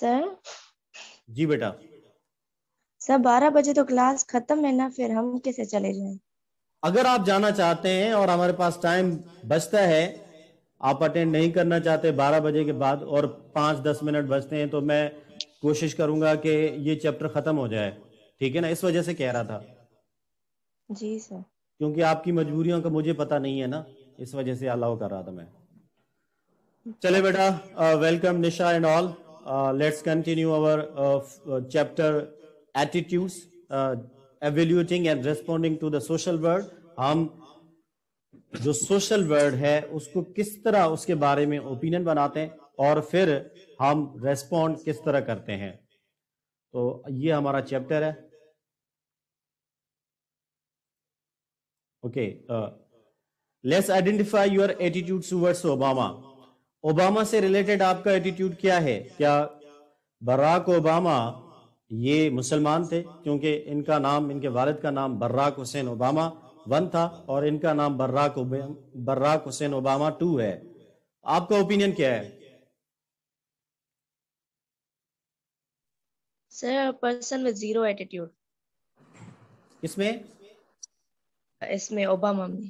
سر جی بیٹا. سر 12 بجے تو کلاس ختم ہے نا، پھر ہم کیسے چلے جائیں؟ اگر آپ جانا چاہتے ہیں اور ہمارے پاس ٹائم بچتا ہے، آپ اٹینڈ نہیں کرنا چاہتے 12 بجے کے بعد اور 5-10 منٹ بچتے ہیں، تو میں کوشش کروں گا کہ یہ چیپٹر ختم ہو جائے. ٹھیک ہے نا؟ اس وجہ سے کہہ رہا تھا جی سر. کیونکہ آپ کی مجبوریوں کا مجھے پتہ نہیں ہے نا، اس وجہ سے الاؤ کر رہا تھا میں. چلے بیٹا، welcome Nisha and all. Let's continue our chapter attitudes, evaluating and responding to the social world. ہم جو سوشل ورلڈ ہے اس کو کس طرح اس کے بارے میں اوپینین بناتے ہیں اور پھر ہم ریسپونڈ کس طرح کرتے ہیں. تو یہ ہمارا چیپٹر ہے. Okay, let's identify your attitude towards Obama. Obama سے ریلیٹڈ آپ کا ایٹیٹیوڈ کیا ہے؟ کیا براک اوباما یہ مسلمان تھے؟ کیونکہ ان کا نام، ان کے والد کا نام براک حسین اوباما 1 تھا اور ان کا نام براک حسین اوباما 2 ہے. آپ کا اوپینین کیا ہے؟ سر پرسن with zero attitude. اس میں اس میں اوباما میں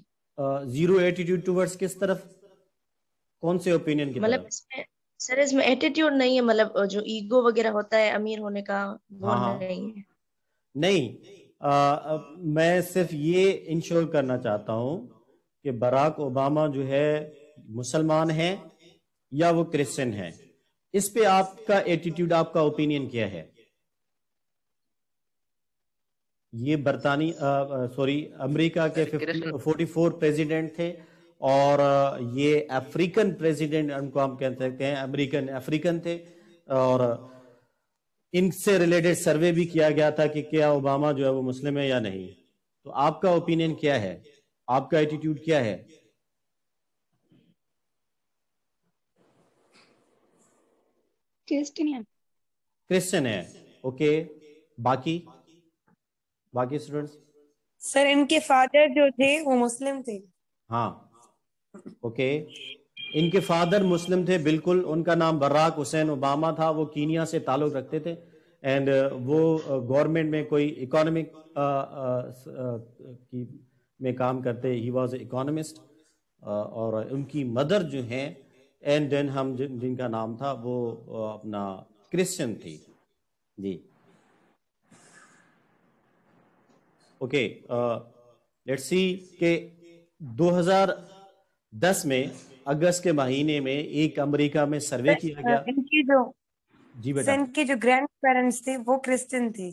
زیرو ایٹیٹیوڈ ٹوورڈس کس طرف؟ کون سے اوپینین کی مطلب طرف؟ اس میں سر اس میں ایٹیٹیوڈ نہیں ہے، مطلب جو ایگو وغیرہ ہوتا ہے امیر ہونے کا وہ نہیں ہے. نہیں، میں صرف یہ انشور کرنا چاہتا ہوں کہ براک اوباما جو ہے مسلمان ہیں یا وہ کرسچن ہیں. اس پہ آپ کا ایٹیٹیوڈ، آپ کا اوپینین کیا ہے؟ یہ امریکہ کے 44 پریزیڈنٹ تھے اور یہ افریقن پریزیڈنٹ ان کو ہم کہہ سکتے ہیں، افریقن تھے. اور ان سے ریلیٹڈ سروے بھی کیا گیا تھا کہ کیا اوباما جو ہے وہ مسلم ہے یا نہیں. تو آپ کا اوپینین کیا ہے؟ آپ کا ایٹیٹیوڈ کیا ہے؟ کرسچن ہے. اوکے، باقی اسٹوڈنٹس؟ سر ان کے فادر جو تھے وہ مسلم تھے. ہاں، اوکے، ان کے فادر مسلم تھے، بالکل. ان کا نام براک حسین اوباما تھا. وہ کینیا سے تعلق رکھتے تھے اینڈ وہ گورنمنٹ میں کوئی اکانومک میں کام کرتے. He was a economist. اور ان کی مدر جو ہیں اینڈ دین ہم جن کا نام تھا وہ اپنا کرسچن تھی. جی اوکے، لیٹس سی کہ 2010 میں اگست کے مہینے میں ایک امریکہ میں سروے کیا گیا. ان کی جو جی بیٹا، ان کے جو گرینڈ پیرنٹس تھے وہ کرسچن تھے.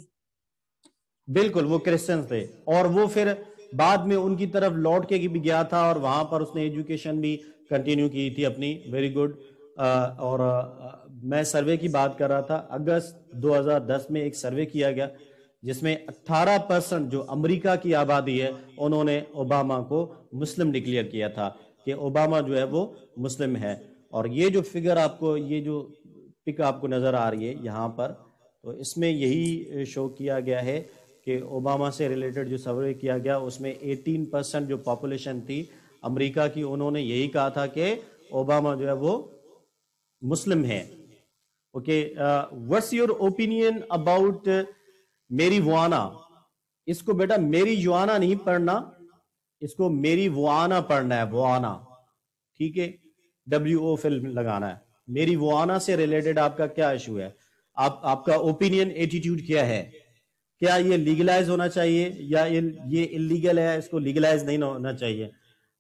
بالکل وہ کرسچن تھے اور وہ پھر بعد میں ان کی طرف لوٹ کے بھی گیا تھا اور وہاں پر اس نے ایجوکیشن بھی کنٹینیو کی تھی اپنی. Very good. اور میں سروے کی بات کر رہا تھا. اگست 2010 میں ایک سروے کیا گیا جس میں 18% جو امریکہ کی آبادی ہے انہوں نے اوباما کو مسلم ڈکلیئر کیا تھا کہ اوباما جو ہے وہ مسلم ہے. اور یہ جو فگر آپ کو، یہ جو پک آپ کو نظر آ رہی ہے یہاں پر، تو اس میں یہی شو کیا گیا ہے کہ اوباما سے ریلیٹڈ جو سروے کیا گیا اس میں 18% جو پاپولیشن تھی امریکہ کی، انہوں نے یہی کہا تھا کہ اوباما جو ہے وہ مسلم ہے. Okay, what's your opinion about میری وانا؟ اس کو بیٹا میری یوانا نہیں پڑھنا، اس کو میری وانا پڑھنا ہے. وانا، ٹھیک ہے، WO فلم لگانا ہے. میری وانا سے ریلیٹڈ آپ کا کیا ایشو ہے؟ آپ کا اوپینین، ایٹیٹیوڈ کیا ہے؟ کیا یہ لیگلائز ہونا چاہیے یا یہ اللیگل ہے، اس کو لیگلائز نہیں ہونا چاہیے؟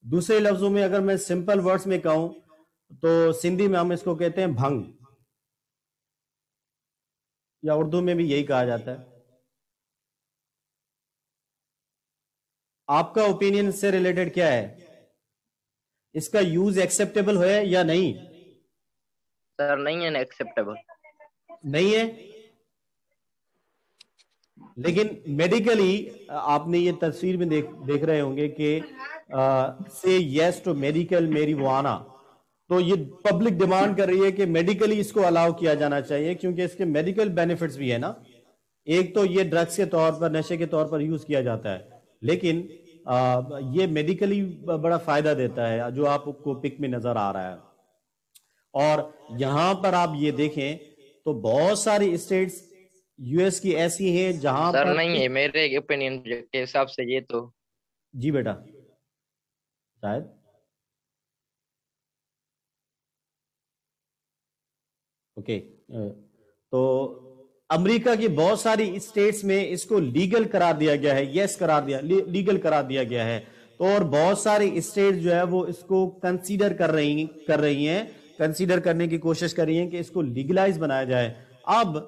دوسرے لفظوں میں اگر میں سمپل ورڈز میں کہوں تو سندھی میں ہم اس کو کہتے ہیں بھنگ، یا اردو میں بھی یہی کہا جاتا ہے. آپ کا اوپینین سے ریلیٹڈ کیا ہے؟ اس کا یوز ایکسیپٹیبل ہے یا نہیں؟ سر نہیں ہے نا، ایکسیپٹیبل نہیں ہے. لیکن میڈیکلی آپ نے یہ تصویر میں دیکھ رہے ہوں گے کہ سے یس ٹو میڈیکل میری وانا. تو یہ پبلک ڈیمانڈ کر رہی ہے کہ میڈیکلی اس کو الاؤ کیا جانا چاہیے کیونکہ اس کے میڈیکل بینیفٹس بھی ہے نا. ایک تو یہ ڈرگس کے طور پر، نشے کے طور پر یوز کیا جاتا ہے، لیکن یہ میڈیکلی بڑا فائدہ دیتا ہے جو آپ کو پک میں نظر آ رہا ہے. اور یہاں پر آپ یہ دیکھیں तो बहुत सारी स्टेट्स यूएस की ऐसी हैं जहां सर पर नहीं है, मेरे ओपिनियन के हिसाब से ये तो। जी बेटा, शायद ओके। तो अमेरिका की बहुत सारी स्टेट्स में इसको लीगल करार दिया गया है, यस करार दिया, लीगल करार दिया गया है। तो और बहुत सारी स्टेट जो है वो इसको कंसीडर कर रही हैं, कंसीडर करने की कोशिश कर रही हैं कि इसको लीगलाइज बनाया जाए। अब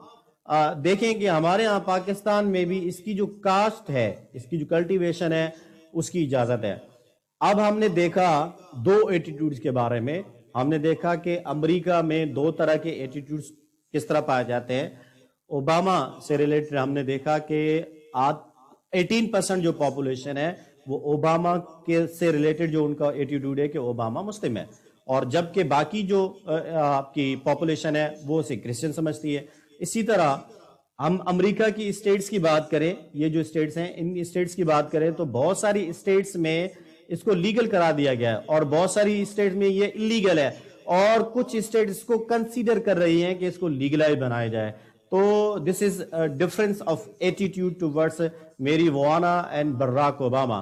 देखें कि हमारे यहाँ पाकिस्तान में भी इसकी जो कास्ट है, इसकी जो कल्टीवेशन है, उसकी इजाजत है। अब हमने देखा दो एटीट्यूड्स के बारे में, हमने देखा कि अमेरिका में दो तरह के एटीट्यूड्स किस तरह पाए जाते हैं। ओबामा से रिलेटेड हमने देखा कि आज 18% जो पॉपुलेशन है वो ओबामा के से रिलेटेड जो उनका एटीट्यूड है कि ओबामा मुस्लिम है, और जबकि बाकी जो आपकी पॉपुलेशन है वो उसे क्रिश्चियन समझती है। इसी तरह हम अमेरिका की स्टेट्स की बात करें, ये जो स्टेट्स हैं इन स्टेट्स की बात करें तो बहुत सारी स्टेट्स में इसको लीगल करा दिया गया है और बहुत सारी स्टेट्स में ये इलीगल है, और कुछ स्टेट्स इसको कंसीडर कर रही हैं कि इसको लीगलाइज बनाया जाए। तो this is difference of attitude towards marijuana and Barack Obama.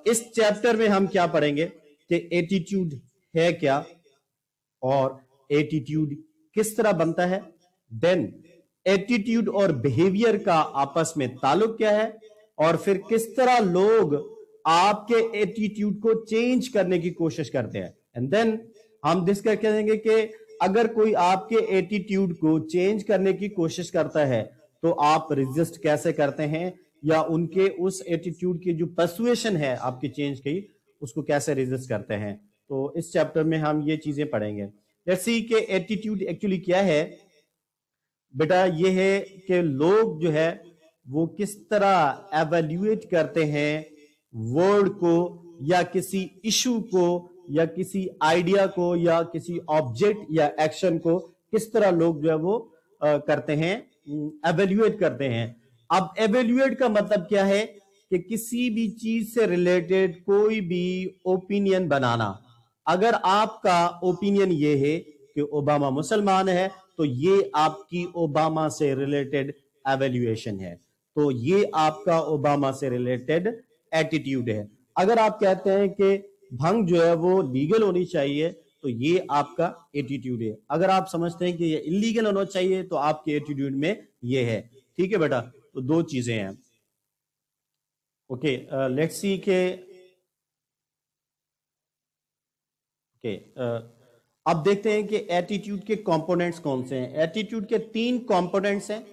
इस चैप्टर में हम क्या पढ़ेंगे कि एटीट्यूड है क्या और एटीट्यूड किस तरह बनता है, देन एटीट्यूड और बिहेवियर का आपस में ताल्लुक क्या है, और फिर किस तरह लोग आपके एटीट्यूड को चेंज करने की कोशिश करते हैं। एंड देन हम डिस्कस करेंगे कि अगर कोई आपके एटीट्यूड को चेंज करने की कोशिश करता है तो आप रेजिस्ट कैसे करते हैं, या उनके उस एटीट्यूड की जो पर्सुएशन है आपकी चेंज की उसको कैसे रेजिस्ट करते हैं। तो इस चैप्टर में हम ये चीजें पढ़ेंगे। लेट्स सी कि एटीट्यूड एक्चुअली क्या है। बेटा ये है कि लोग जो है वो किस तरह एवेल्युएट करते हैं वर्ड को या किसी इशू को या किसी आइडिया को या किसी ऑब्जेक्ट या एक्शन को, किस तरह लोग जो है वो करते हैं, एवेल्युएट करते हैं। अब एवेल्युएट का मतलब क्या है कि किसी भी चीज से रिलेटेड कोई भी ओपिनियन बनाना। अगर आपका ओपिनियन ये है कि ओबामा मुसलमान है तो ये आपकी ओबामा से रिलेटेड एवेल्युएशन है, तो ये आपका ओबामा से रिलेटेड एटीट्यूड है। अगर आप कहते हैं कि भंग जो है वो लीगल होनी चाहिए तो ये आपका एटीट्यूड है। अगर आप समझते हैं कि ये इलीगल होना चाहिए तो आपके एटीट्यूड में ये है। ठीक है बेटा, तो दो चीजें हैं। ओके, लेट्स सी के अब देखते हैं कि एटीट्यूड के कंपोनेंट्स कौन से हैं। एटीट्यूड के 3 कंपोनेंट्स हैं।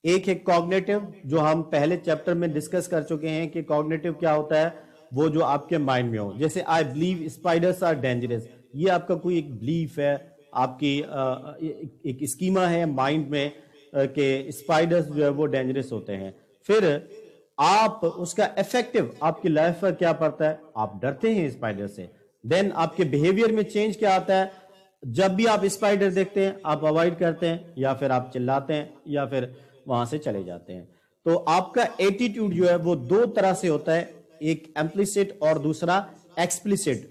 एक है कॉग्निटिव, जो हम पहले चैप्टर में डिस्कस कर चुके हैं कि कॉग्निटिव क्या होता है, वो जो आपके माइंड में हो। जैसे I believe spiders are dangerous, ये आपका कोई एक बिलीफ है, आपकी एक स्कीमा है माइंड में कि स्पाइडर्स जो है वो डेंजरस होते हैं। फिर आप उसका इफेक्टिव आपकी लाइफ पर क्या पड़ता है, आप डरते हैं स्पाइडर से। देन आपके बिहेवियर में चेंज क्या आता है, जब भी आप स्पाइडर देखते हैं आप अवॉइड करते हैं या फिर आप चिल्लाते हैं या फिर वहां से चले जाते हैं। तो आपका एटीट्यूड जो है वो 2 तरह से होता है, एक इम्प्लिसिट और दूसरा एक्सप्लिसिट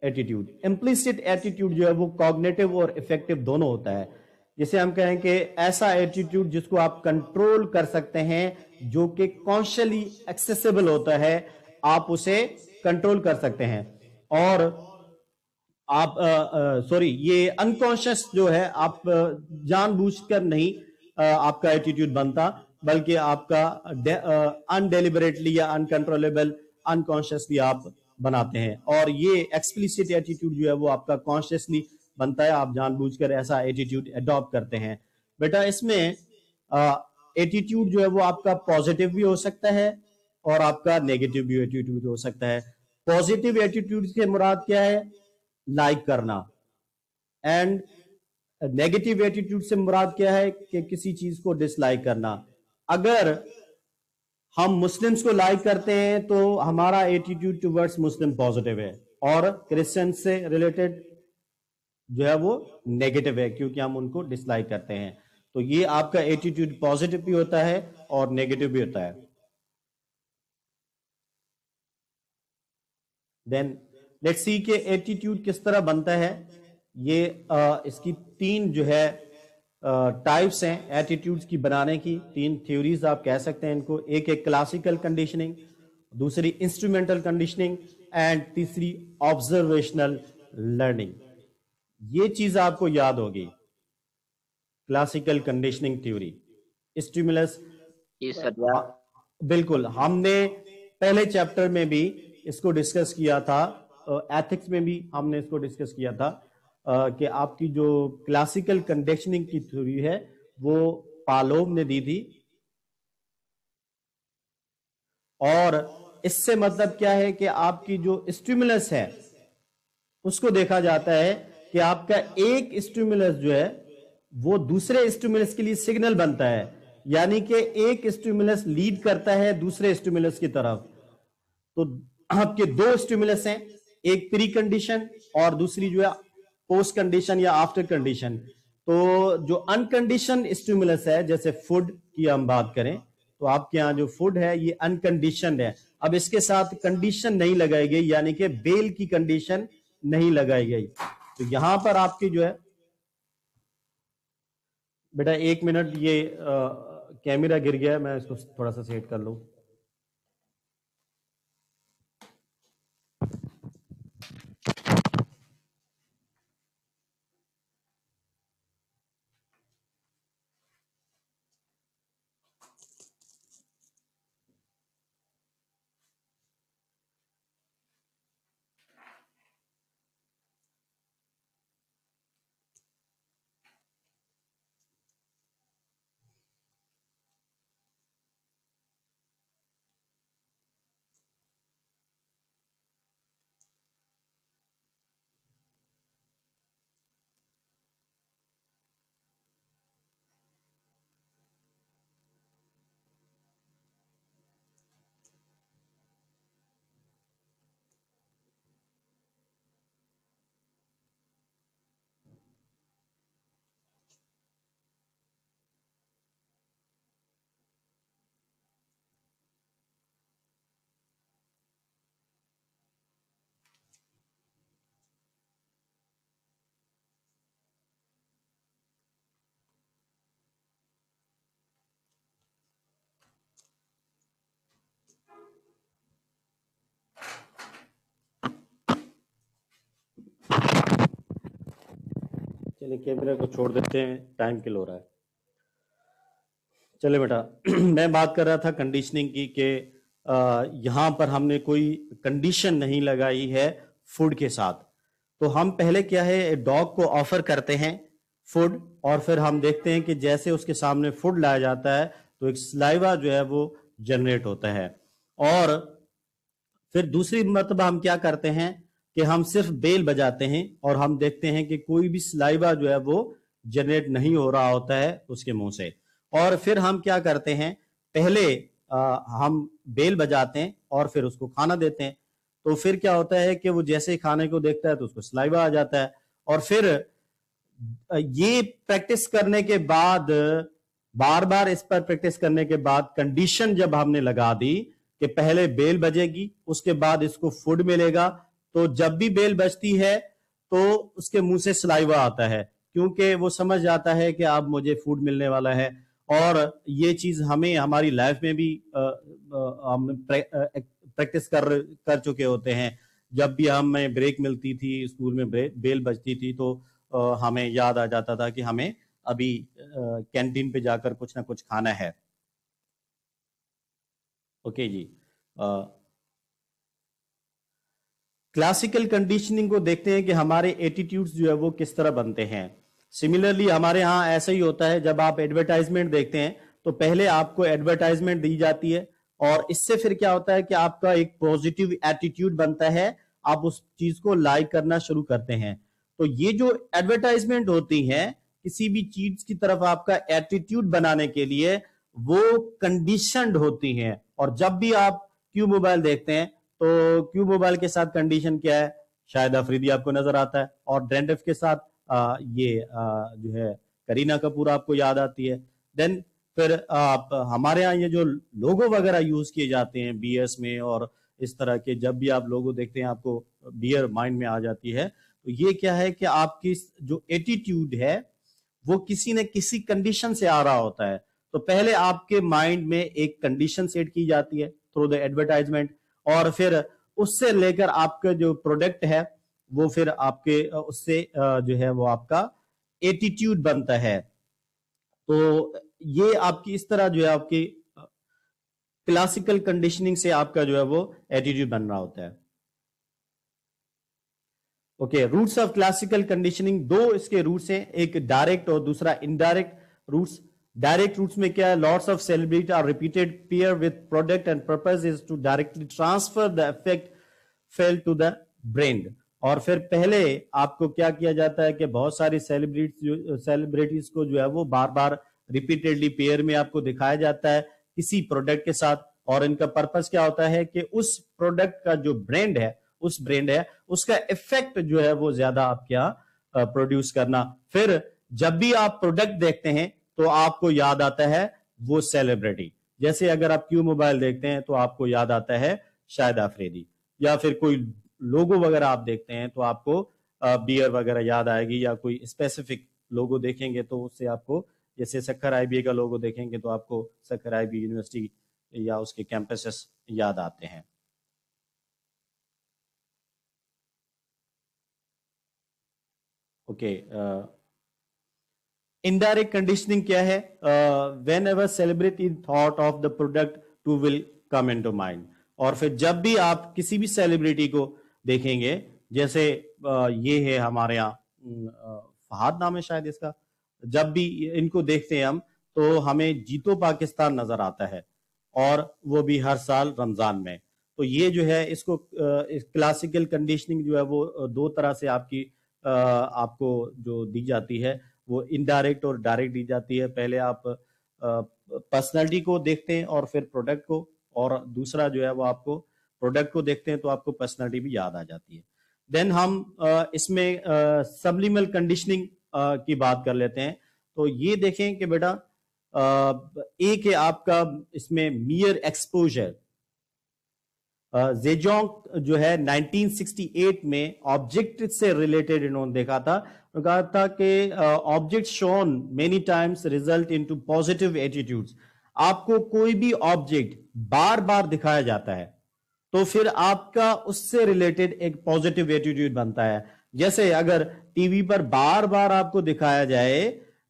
एटीट्यूड। इम्प्लिसिट एटीट्यूड जो है वो कॉग्निटिव और इफेक्टिव दोनों होता है। जिसे हम कहें कि ऐसा एटीट्यूड जिसको आप कंट्रोल कर सकते हैं, जो कि कॉन्शियसली एक्सेसिबल होता है, आप उसे कंट्रोल कर सकते हैं। और आप ये अनकॉन्शियस जो है आप जानबूझकर नहीं आपका एटीट्यूड बनता, बल्कि आपका अनडेलिबरेटली या अनकंट्रोलेबल अनकॉन्शियसली आप बनाते हैं। और ये एक्सप्लिसिट एटीट्यूड जो है वो आपका कॉन्शियसली बनता है, आप जानबूझकर ऐसा एटीट्यूड अडॉप्ट करते हैं। बेटा इसमें एटीट्यूड जो है वो आपका पॉजिटिव भी हो सकता है और आपका नेगेटिव भी एटीट्यूड हो सकता है। पॉजिटिव एटीट्यूड से मुराद क्या है, लाइक करना, एंड नेगेटिव एटीट्यूड से मुराद क्या है कि किसी चीज को डिसलाइक करना। अगर हम मुस्लिम्स को लाइक करते हैं तो हमारा एटीट्यूड टुवर्ड्स मुस्लिम पॉजिटिव है, और क्रिश्चियन से रिलेटेड जो है वो नेगेटिव है क्योंकि हम उनको डिसलाइक करते हैं। तो ये आपका एटीट्यूड पॉजिटिव भी होता है और नेगेटिव भी होता है। देन लेट्स सी के एटीट्यूड किस तरह बनता है। ये इसकी 3 जो है टाइप्स हैं एटीट्यूड्स की बनाने की, 3 थ्योरीज आप कह सकते हैं इनको। एक है क्लासिकल कंडीशनिंग, दूसरी इंस्ट्रूमेंटल कंडीशनिंग एंड तीसरी ऑब्जर्वेशनल लर्निंग। ये चीज आपको याद होगी, क्लासिकल कंडीशनिंग थ्योरी, स्टिमुलस। जी सर यार। बिल्कुल, हमने पहले चैप्टर में भी इसको डिस्कस किया था, एथिक्स में भी हमने इसको डिस्कस किया था कि आपकी जो क्लासिकल कंडीशनिंग की थ्योरी है वो पालोव ने दी थी। और इससे मतलब क्या है कि आपकी जो स्टिमुलस है उसको देखा जाता है कि आपका एक स्टिमुलस जो है वो दूसरे स्टिमुलस के लिए सिग्नल बनता है, यानी कि एक स्टिमुलस लीड करता है दूसरे स्टिमुलस की तरफ। तो आपके 2 स्टिमुलस हैं, एक प्री कंडीशन और दूसरी जो है पोस्ट कंडीशन या आफ्टर कंडीशन। तो जो अनकंडीशन स्टिमुलस है, जैसे फूड की हम बात करें तो आपके यहाँ जो फूड है ये अनकंडीशनड है। अब इसके साथ कंडीशन नहीं लगाई गई, यानी कि बेल की कंडीशन नहीं लगाई गई। तो यहां पर आपकी जो है, बेटा 1 मिनट, ये कैमरा गिर गया है, मैं इसको थोड़ा सा सेट कर लूं। चलिए कैमरे को छोड़ देते हैं, टाइम किल हो रहा है। चले बेटा मैं बात कर रहा था कंडीशनिंग की कि यहां पर हमने कोई कंडीशन नहीं लगाई है फूड के साथ। तो हम पहले क्या है, डॉग को ऑफर करते हैं फूड, और फिर हम देखते हैं कि जैसे उसके सामने फूड लाया जाता है तो एक सलाइवा जो है वो जनरेट होता है। और फिर दूसरी मर्तबा हम क्या करते हैं कि हम सिर्फ बेल बजाते हैं और हम देखते हैं कि कोई भी सलाइवा जो है वो जनरेट नहीं हो रहा होता है उसके मुंह से। और फिर हम क्या करते हैं, पहले हम बेल बजाते हैं और फिर उसको खाना देते हैं। तो फिर क्या होता है कि वो जैसे ही खाने को देखता है तो उसको सलाइवा आ जाता है। और फिर ये प्रैक्टिस करने के बाद, बार बार इस पर प्रैक्टिस करने के बाद, कंडीशन जब हमने लगा दी कि पहले बेल बजेगी उसके बाद इसको फूड मिलेगा, तो जब भी बेल बजती है तो उसके मुंह से सलाइवा आता है, क्योंकि वो समझ जाता है कि अब मुझे फूड मिलने वाला है। और ये चीज हमें हमारी लाइफ में भी हम प्रैक्टिस कर चुके होते हैं। जब भी हमें ब्रेक मिलती थी, स्कूल में बेल बजती थी, तो हमें याद आ जाता था कि हमें अभी कैंटीन पे जाकर कुछ ना कुछ खाना है। ओके जी। क्लासिकल कंडीशनिंग को देखते हैं कि हमारे एटीट्यूड्स जो है वो किस तरह बनते हैं। सिमिलरली हमारे यहाँ ऐसा ही होता है, जब आप एडवर्टाइजमेंट देखते हैं तो पहले आपको एडवर्टाइजमेंट दी जाती है और इससे फिर क्या होता है कि आपका एक पॉजिटिव एटीट्यूड बनता है, आप उस चीज को लाइक करना शुरू करते हैं। तो ये जो एडवर्टाइजमेंट होती है किसी भी चीज की तरफ आपका एटीट्यूड बनाने के लिए, वो कंडीशनड होती हैं। और जब भी आप क्यू मोबाइल देखते हैं तो क्यू मोबाइल के साथ कंडीशन क्या है, शायद अफरीदी आपको नजर आता है, और ड्रेंडफ के साथ जो है करीना कपूर आपको याद आती है। देन फिर आप हमारे यहाँ ये जो लोगो वगैरह यूज किए जाते हैं बीएस में और इस तरह के, जब भी आप लोगो देखते हैं आपको बियर माइंड में आ जाती है। तो ये क्या है कि आपकी जो एटीट्यूड है وہ کسی نہ کسی کنڈیشن سے آ رہا ہوتا ہے. تو پہلے آپ کے مائنڈ میں ایک کنڈیشن سیٹ کی جاتی ہے تھرو دا ایڈورٹائزمنٹ, اور پھر اس سے لے کر آپ کا جو پروڈکٹ ہے وہ پھر آپ کے اس سے جو ہے وہ آپ کا ایٹیٹیوڈ بنتا ہے. تو یہ آپ کی اس طرح جو ہے آپ کی کلاسیکل کنڈیشننگ سے آپ کا جو ہے وہ ایٹیٹیوڈ بن رہا ہوتا ہے. Okay, roots of classical conditioning, دو اس کے روٹس ہیں, ایک ڈائریکٹ اور دوسرا انڈائریکٹ روٹس. ڈائریکٹ روٹس میں کیا ہے, lots of celebrate are repeated pair with product and purpose is to directly transfer the affect feel to the brand. اور پھر پہلے آپ کو کیا کیا جاتا ہے کہ بہت ساری سیلیبریٹیز کو جو ہے وہ بار بار ریپیٹڈلی پیئر میں آپ کو دکھایا جاتا ہے کسی پروڈکٹ کے ساتھ, اور ان کا پرپس کیا ہوتا ہے کہ اس پروڈکٹ کا جو برانڈ ہے اس کا ایفیکٹ جو ہے وہ زیادہ آپ کیا پروڈیوس کرنا. پھر جب بھی آپ پروڈکٹ دیکھتے ہیں تو آپ کو یاد آتا ہے وہ سیلیبریٹی. جیسے اگر آپ کیو موبائل دیکھتے ہیں تو آپ کو یاد آتا ہے شاہد آفریدی, یا پھر کوئی لوگو وغیرہ آپ دیکھتے ہیں تو آپ کو بیئر وغیرہ یاد آئے گی, یا کوئی اسپیسیفک لوگو دیکھیں گے تو اس سے آپ کو, جیسے سکھر آئی بی اے کا لوگو دیکھیں گے تو آپ کو سکھر آئی بی یونیورسٹی یا اس کے کیمپسز یاد آتے ہیں. اوکے, انڈائریکٹ کنڈیشننگ کیا ہے, whenever celebrity thought of the product to will come in to mind. اور پھر جب بھی آپ کسی بھی سیلیبریٹی کو دیکھیں گے, جیسے یہ ہے ہمارے یہاں فہد نام ہے شاید اس کا, جب بھی ان کو دیکھتے ہیں ہم تو ہمیں جیتو پاکستان نظر آتا ہے, اور وہ بھی ہر سال رمضان میں. تو یہ جو ہے اس کو کلاسیکل کنڈیشننگ جو ہے وہ دو طرح سے آپ کو جو دی جاتی ہے, وہ انڈائریکٹ اور ڈائریکٹ دی جاتی ہے. پہلے آپ پرسنالٹی کو دیکھتے ہیں اور پھر پروڈکٹ کو, اور دوسرا جو ہے وہ آپ کو پروڈکٹ کو دیکھتے ہیں تو آپ کو پرسنالٹی بھی یاد آ جاتی ہے. دین ہم اس میں سبلیمل کنڈیشننگ کی بات کر لیتے ہیں. تو یہ دیکھیں کہ بیٹا ایک ہے آپ کا اس میں میئر ایکسپوجر. زیجونگ جو ہے 1968 میں آبجیکٹ سے ریلیٹڈ انہوں نے دیکھا تھا, کہا تھا کہ object shown many times result into positive attitudes. آپ کو کوئی بھی آبجیکٹ بار بار دکھایا جاتا ہے تو پھر آپ کا اس سے ریلیٹڈ ایک پازیٹیو ایٹیٹیوڈ بنتا ہے. جیسے اگر ٹی وی پر بار بار آپ کو دکھایا جائے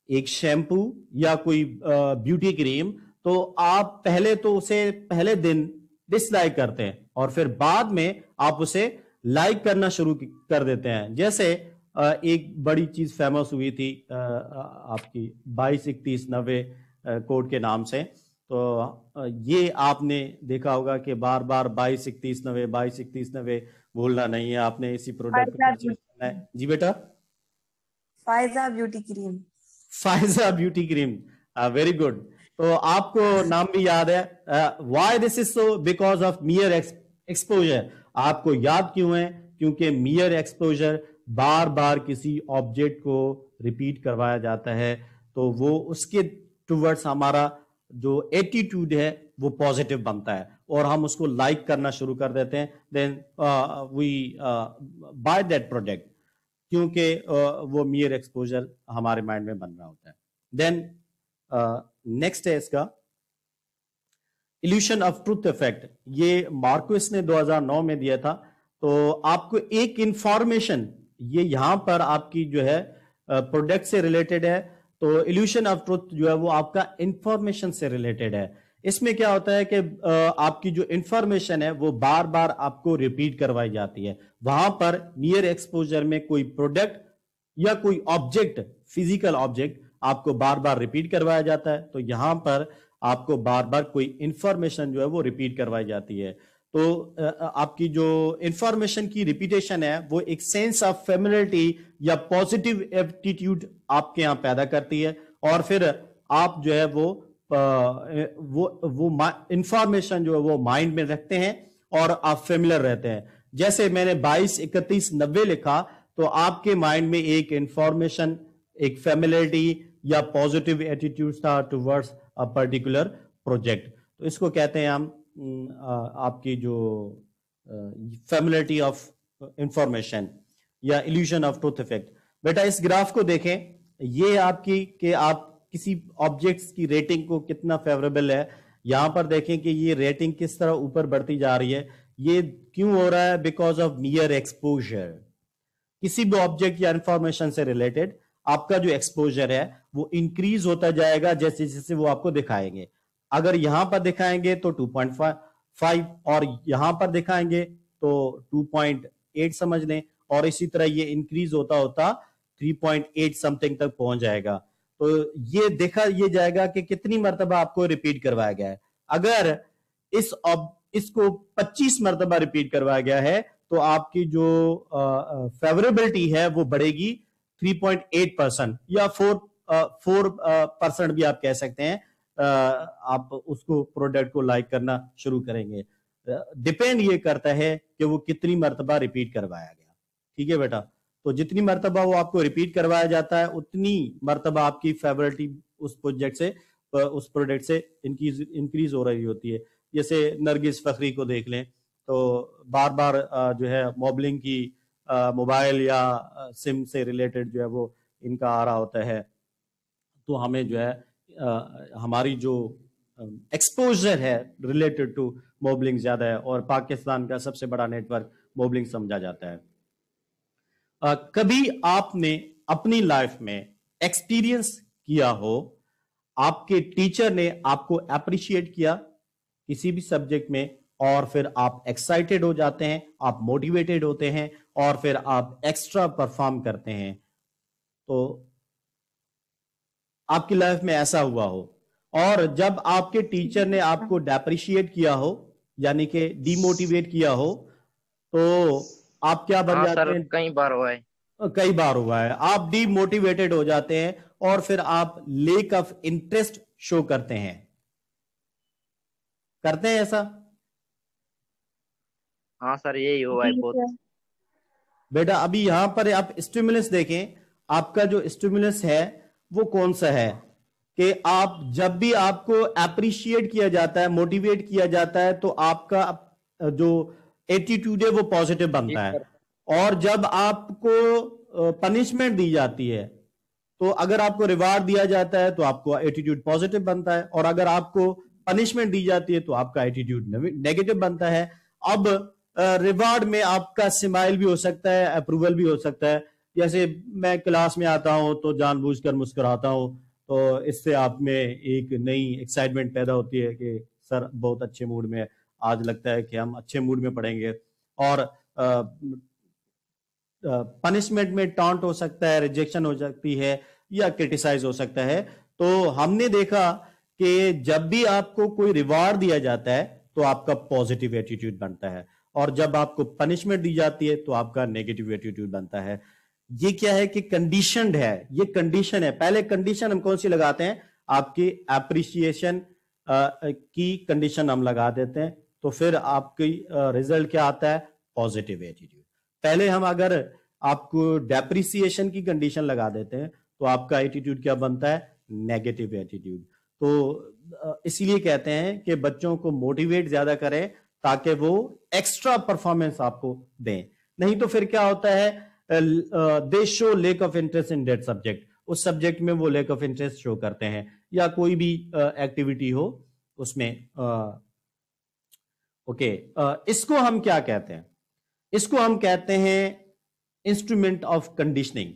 ایک شیمپو یا کوئی بیوٹی کریم, تو آپ پہلے تو اسے پہلے دن ڈس لائک کرتے ہیں اور پھر بعد میں آپ اسے لائک کرنا شروع کر دیتے ہیں. جیسے ایک بڑی چیز فیمس ہوئی تھی آپ کی 223190 کوڈ کے نام سے. تو یہ آپ نے دیکھا ہوگا کہ بار بار 223190 بھولنا نہیں ہے آپ نے, اسی پروڈکٹ کو پرچیز کرنا ہے. جی بیٹا, فائزہ بیوٹی کریم. فائزہ بیوٹی کریم, ویری گڈ. تو آپ کو نام بھی یاد ہے. Why this is so, because of mere exposure. آپ کو یاد کیوں ہے؟ کیونکہ میئر ایکسپوجر بار بار کسی آبجیکٹ کو ریپیٹ کروایا جاتا ہے تو وہ اس کے ٹورڈز ہمارا جو ایٹیٹیوڈ ہے وہ پازیٹیو بنتا ہے اور ہم اس کو لائک کرنا شروع کر دیتے ہیں. دین وی بائی دیٹ پروڈکٹ, کیونکہ وہ میئر ایکسپوجر ہمارے مائنڈ میں بن رہا ہوتا ہے. دین نیکسٹ ہے اس کا ایلیوشن آف ٹروتھ ایفیکٹ. یہ مارکوس نے 2009 میں دیا تھا. تو آپ کو ایک انفارمیشن, یہ یہاں پر آپ کی جو ہے پروڈکٹ سے ریلیٹڈ ہے, تو ایلیوشن آف ٹروتھ جو ہے وہ آپ کا انفارمیشن سے ریلیٹڈ ہے. اس میں کیا ہوتا ہے کہ آپ کی جو انفارمیشن ہے وہ بار بار آپ کو ریپیٹ کروائی جاتی ہے. وہاں پر میئر ایکسپوجر میں کوئی پروڈکٹ یا کوئی آبجیکٹ, فزیکل آبجیکٹ آپ کو بار بار ریپیٹ کروایا جاتا ہے, تو یہاں پر آپ کو بار بار کوئی انفارمیشن جو ہے وہ ریپیٹ کروائی جاتی ہے. تو آپ کی جو انفارمیشن کی ریپیٹیشن ہے وہ ایک سینس آف فیملیرٹی یا پازیٹیو ایٹیٹیوڈ آپ کے یہاں پیدا کرتی ہے, اور پھر آپ جو ہے وہ انفارمیشن جو ہے وہ مائنڈ میں رکھتے ہیں اور آپ فیملیئر رہتے ہیں. جیسے میں نے 223190 لکھا تو آپ کے مائنڈ میں ایک انفارمیشن, ایک فیملیرٹی یا پازیٹیو ایٹیٹیوڈ تھا ٹوورڈز ا پرٹیکولر پروجیکٹ. تو اس کو کہتے ہیں ہم آپ کی جو فیملیرٹی آف انفارمیشن یا ایلیوشن آف ٹروتھ ایفیکٹ. بیٹا اس گراف کو دیکھیں, ये आपकी कि आप किसी ऑब्जेक्ट्स की रेटिंग को कितना फेवरेबल है, यहां पर देखें कि ये रेटिंग किस तरह ऊपर बढ़ती जा रही है। ये क्यों हो रहा है? Because of near exposure. किसी भी ऑब्जेक्ट या इंफॉर्मेशन से रिलेटेड आपका जो एक्सपोजर है वो इंक्रीज होता जाएगा जैसे जैसे वो आपको दिखाएंगे। अगर यहां पर दिखाएंगे तो 2.5 और यहां पर दिखाएंगे तो 2.8 समझ लें, और इसी तरह ये इंक्रीज होता होता 3.8 समथिंग तक पहुंच जाएगा। तो ये देखा ये जाएगा कि कितनी मर्तबा आपको रिपीट करवाया गया है। अगर इसको 25 मर्तबा रिपीट करवाया गया है तो आपकी जो फेवरेबिलिटी है वो बढ़ेगी 3.8% या 4% भी आप कह सकते हैं। आप उसको प्रोडक्ट को लाइक करना शुरू करेंगे। डिपेंड ये करता है कि वो कितनी मर्तबा रिपीट करवाया गया। ठीक है बेटा, तो जितनी मर्तबा वो आपको रिपीट करवाया जाता है उतनी मर्तबा आपकी फेवरेबिलिटी उस प्रोडक्ट से इंक्रीज हो रही होती है। जैसे नरगिस फखरी को देख लें तो बार बार जो है मोबलिंग की मोबाइल या सिम से रिलेटेड जो है वो इनका आ रहा होता है, तो हमें जो है हमारी जो एक्सपोजर है रिलेटेड टू मोबलिंग ज्यादा है, और पाकिस्तान का सबसे बड़ा नेटवर्क मोबलिंग समझा जाता है। कभी आपने अपनी लाइफ में एक्सपीरियंस किया हो, आपके टीचर ने आपको अप्रिशिएट किया किसी भी सब्जेक्ट में, और फिर आप एक्साइटेड हो जाते हैं, आप मोटिवेटेड होते हैं, और फिर आप एक्स्ट्रा परफॉर्म करते हैं। तो आपकी लाइफ में ऐसा हुआ हो, और जब आपके टीचर ने आपको डेप्रिशिएट किया हो यानी कि डिमोटिवेट किया हो, तो आप क्या बन जाते हैं? कई बार हुआ है। कई बार हुआ है। आप डिमोटिवेटेड हो जाते हैं और फिर आप लेक ऑफ इंटरेस्ट शो करते हैं। करते हैं ऐसा? हाँ सर, यही हुआ है बहुत। बेटा अभी यहां पर आप स्टिमुलस देखें, आपका जो स्टिमुलस है वो कौन सा है कि आप जब भी आपको अप्रिशिएट किया जाता है, मोटिवेट किया जाता है, तो आपका जो एटीट्यूड है वो पॉजिटिव बनता है। और जब आपको पनिशमेंट दी जाती है, तो अगर आपको रिवार्ड दिया जाता है तो आपको एटीट्यूड पॉजिटिव बनता है, और अगर आपको पनिशमेंट दी जाती है तो आपका एटीट्यूड नेगेटिव बनता है। अब रिवार्ड में आपका स्माइल भी हो सकता है, अप्रूवल भी हो सकता है। जैसे मैं क्लास में आता हूं तो जानबूझकर मुस्कुराता हूं, तो इससे आप में एक नई एक्साइटमेंट पैदा होती है कि सर बहुत अच्छे मूड में, आज लगता है कि हम अच्छे मूड में पढ़ेंगे। और पनिशमेंट में टॉन्ट हो सकता है, रिजेक्शन हो सकती है, या क्रिटिसाइज हो सकता है। तो हमने देखा कि जब भी आपको कोई रिवार्ड दिया जाता है तो आपका पॉजिटिव एटीट्यूड बनता है, और जब आपको पनिशमेंट दी जाती है तो आपका नेगेटिव एटीट्यूड बनता है। ये क्या है कि कंडीशनड है, ये कंडीशन है। पहले कंडीशन हम कौन सी लगाते हैं? आपकी एप्रिसिएशन की कंडीशन हम लगा देते हैं, तो फिर आपकी रिजल्ट क्या आता है? Positive attitude. पहले हम अगर आपको डेप्रिसिएशन की कंडीशन लगा देते हैं तो आपका एटीट्यूड क्या बनता है? Negative attitude. तो इसीलिए कहते हैं कि बच्चों को मोटिवेट ज्यादा करें ताकि वो एक्स्ट्रा परफॉर्मेंस आपको दें। नहीं तो फिर क्या होता है? दे show lake of interest in that subject, उस सब्जेक्ट में वो लेक ऑफ इंटरेस्ट शो करते हैं, या कोई भी एक्टिविटी हो उसमें। ओके, इसको हम क्या कहते हैं? इसको हम कहते हैं instrument of conditioning,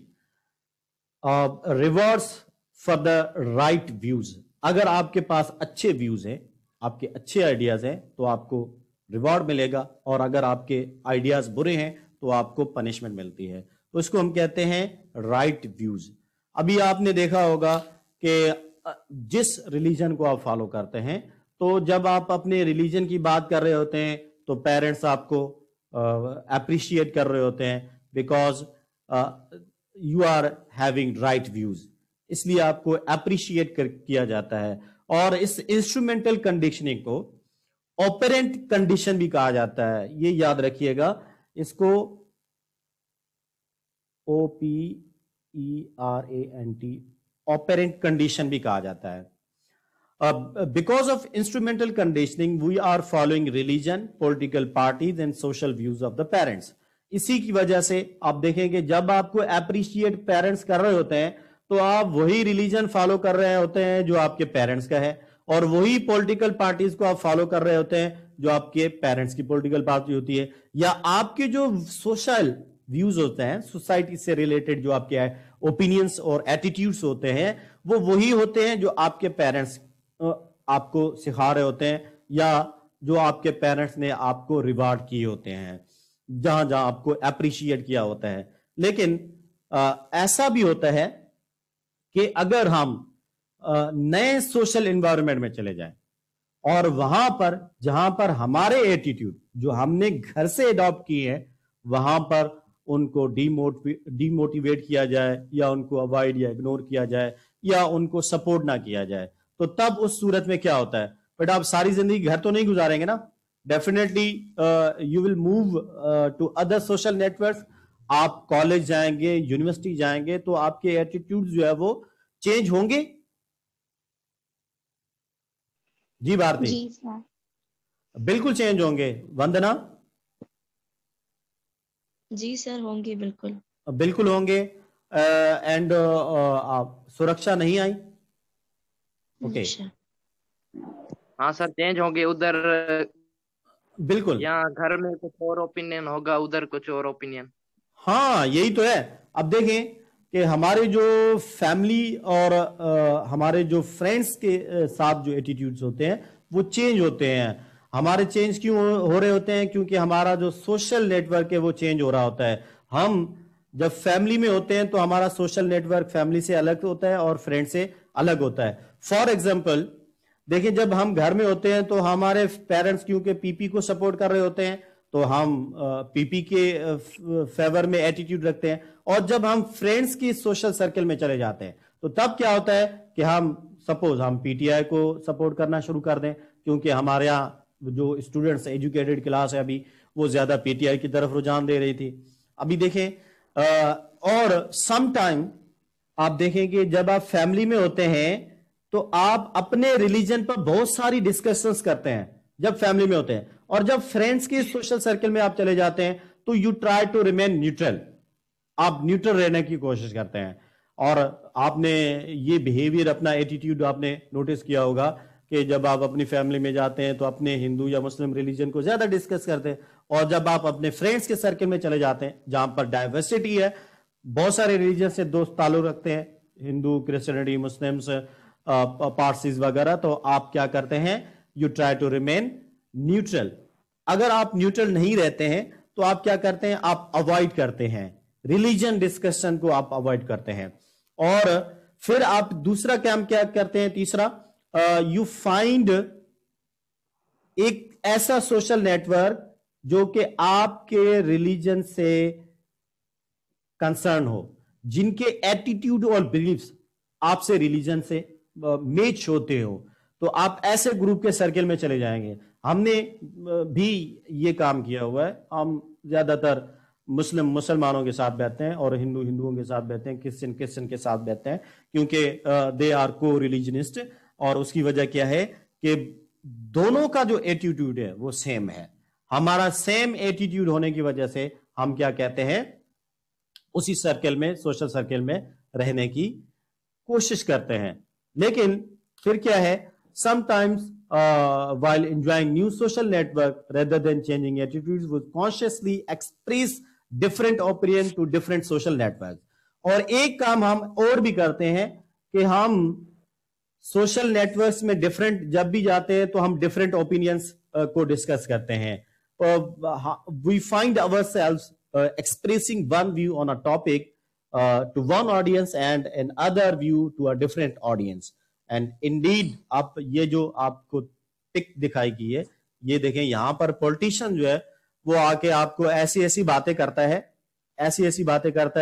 rewards for the right views. अगर आपके पास अच्छे व्यूज हैं, आपके अच्छे आइडियाज हैं, तो आपको रिवॉर्ड मिलेगा, और अगर आपके आइडियाज बुरे हैं तो आपको पनिशमेंट मिलती है। तो इसको हम कहते हैं राइट व्यूज। अभी आपने देखा होगा कि जिस रिलीजन को आप फॉलो करते हैं, तो जब आप अपने रिलीजन की बात कर रहे होते हैं तो पेरेंट्स आपको अप्रिशिएट कर रहे होते हैं, because you are having right views, इसलिए आपको अप्रिशिएट किया जाता है। और इस इंस्ट्रूमेंटल कंडीशनिंग को ऑपरेंट कंडीशन भी कहा जाता है। ये याद रखिएगा, इसको OPERANT ऑपरेंट कंडीशन भी कहा जाता है। Because of instrumental conditioning we are following religion, political parties and social views of the parents. इसी की वजह से आप देखेंगे जब आपको अप्रिशिएट पेरेंट्स कर रहे होते हैं تو آپ وہی ریلیجن فالو کر رہے ہوتے ہیں جو آپ کے پیرنٹس کا ہے, اور وہی پولیٹیکل پارٹیز کو آپ فالو کر رہے ہوتے ہیں جو آپ کے پیرنٹس کی پولیٹیکل پارٹی ہوتی ہے, یا آپ کے جو سوشل ویوز ہوتے ہیں سوسائٹی سے ریلیٹڈ جو آپ کے اوپینینس اور ایٹیٹیوڈز ہوتے ہیں وہ وہی ہوتے ہیں جو آپ کے پیرنٹس آپ کو سکھا رہے ہوتے ہیں, یا جو آپ کے پیرنٹس نے آپ کو ریوارڈ کیے ہوتے ہیں, جہاں جہاں آپ کو اپریشیٹ کیا ہوتا ہے. لیکن ایسا بھی ہوتا ہے کہ اگر ہم نئے سوشل انوائرمنٹ میں چلے جائیں اور وہاں پر جہاں پر ہمارے ایٹیٹیوڈ جو ہم نے گھر سے اڈاپٹ کیے ہیں وہاں پر ان کو ڈی موٹیویٹ کیا جائے, یا ان کو اوائڈ یا اگنور کیا جائے, یا ان کو سپورٹ نہ کیا جائے, تو تب اس صورت میں کیا ہوتا ہے؟ بٹ آپ ساری زندگی گھر تو نہیں گزاریں گے نا, definitely you will move to other social networks. آپ کالج جائیں گے, یونیورسٹی جائیں گے, تو آپ کے ایٹیٹیوڈ جو ہے وہ چینج ہوں گے. جی بھارتی, جی سر. بالکل چینج ہوں گے. وندنا؟ جی سر ہوں گے, بالکل بالکل ہوں گے. اینڈ سرکشا نہیں آئی؟ اوکے, اچھا ہاں سر چینج ہوں گے. ادھر بالکل, یہاں گھر میں کچھ اور اوپینین ہوگا, ادھر کچھ اور اوپینین. ہاں یہی تو ہے. اب دیکھیں کہ ہمارے جو فیملی اور ہمارے جو فرینڈس کے ساتھ جو ایٹیٹیوڈز ہوتے ہیں وہ چینج ہوتے ہیں. ہمارے چینج کیوں ہو رہے ہوتے ہیں؟ کیونکہ ہمارا جو سوشل نیٹ ورک ہے وہ چینج ہو رہا ہوتا ہے. ہم جب فیملی میں ہوتے ہیں تو ہمارا سوشل نیٹ ورک فیملی سے الگ ہوتا ہے اور فرینڈ سے الگ ہوتا ہے. فار ایگزامپل دیکھیں, جب ہم گھر میں ہوتے ہیں تو ہمارے پیرنٹس کیونکہ پی پی کو سپورٹ کر رہے ہوتے ہیں تو ہم پی پی کے فیور میں ایٹیٹیوڈ رکھتے ہیں, اور جب ہم فرینڈس کی سوشل سرکل میں چلے جاتے ہیں تو تب کیا ہوتا ہے کہ ہم سپوز ہم پی ٹی آئی کو سپورٹ کرنا شروع کر دیں, کیونکہ ہمارے یہاں جو اسٹوڈنٹس ایجوکیٹڈ کلاس ہے ابھی وہ زیادہ پی ٹی آئی کی طرف رجحان دے رہی تھی. ابھی دیکھیں اور سم ٹائم آپ دیکھیں کہ جب آپ فیملی میں ہوتے ہیں تو آپ اپنے ریلیجن پر بہت ساری ڈسکشنز کرتے ہیں جب فیملی میں ہوتے ہیں, اور جب فرینڈس کے سوشل سرکل میں آپ چلے جاتے ہیں تو you try to remain neutral, آپ نیوٹرل رہنے کی کوشش کرتے ہیں. اور آپ نے یہ بیہیویئر اپنا ایٹیٹیوڈ آپ نے نوٹس کیا ہوگا کہ جب آپ اپنی فیملی میں جاتے ہیں تو اپنے ہندو یا مسلم ریلیجن کو زیادہ ڈسکس کرتے ہیں, اور جب آپ اپنے فرینڈس کے سرکل میں چلے جاتے ہیں جہاں پر ڈائیورسٹی ہے, بہت سارے ریلیجن سے دوست تعلق رکھتے ہیں, ہندو, کرسچینٹی, مسلمس, پارسیز وغیرہ, تو آپ کیا کرتے ہیں؟ You try to remain neutral. اگر آپ نیوٹرل نہیں رہتے ہیں تو آپ کیا کرتے ہیں؟ آپ اوائڈ کرتے ہیں ریلیجن ڈسکشن کو, آپ اوائڈ کرتے ہیں. اور پھر آپ دوسرا کام کیا کرتے ہیں؟ تیسرا, یو فائنڈ ایک ایسا سوشل نیٹورک جو کہ آپ کے ریلیجن سے کنسرن ہو, جن کے ایٹیٹیوڈ اور بلیفز آپ سے ریلیجن سے میچ ہوتے ہو, تو آپ ایسے گروپ کے سرکل میں چلے جائیں گے. ہم نے بھی یہ کام کیا ہوا ہے. ہم زیادہ تر مسلمانوں کے ساتھ بیٹھتے ہیں اور ہندوؤں کے ساتھ بیٹھتے ہیں, کرسچن کے ساتھ بیٹھتے ہیں, کیونکہ دے آر کو ریلیجنسٹ. اور اس کی وجہ کیا ہے کہ دونوں کا جو ایٹیٹیوڈ ہے وہ سیم ہے. ہمارا سیم ایٹیٹیوڈ ہونے کی وجہ سے ہم کیا کہتے ہیں؟ اسی سرکل میں, سوشل سرکل میں رہنے کی کوشش کرتے ہیں. لیکن پھر کیا ہے, sometimes while enjoying new social network rather than changing attitudes would consciously express different opinion to different social networks. اور ایک کام ہم اور بھی کرتے ہیں کہ ہم سوشل نیٹورکس میں ڈفرینٹ جب بھی جاتے ہیں تو ہم ڈفرینٹ اوپینینس کو ڈسکس کرتے ہیں. We find ourselves expressing one view on a topic to one audience and another view to a different audience. And indeed آپ یہ جو آپ کو پک دکھائی کی ہے, یہ دیکھیں یہاں پر پولیٹیشین جو ہے وہ آ کے آپ کو ایسی ایسی باتیں کرتا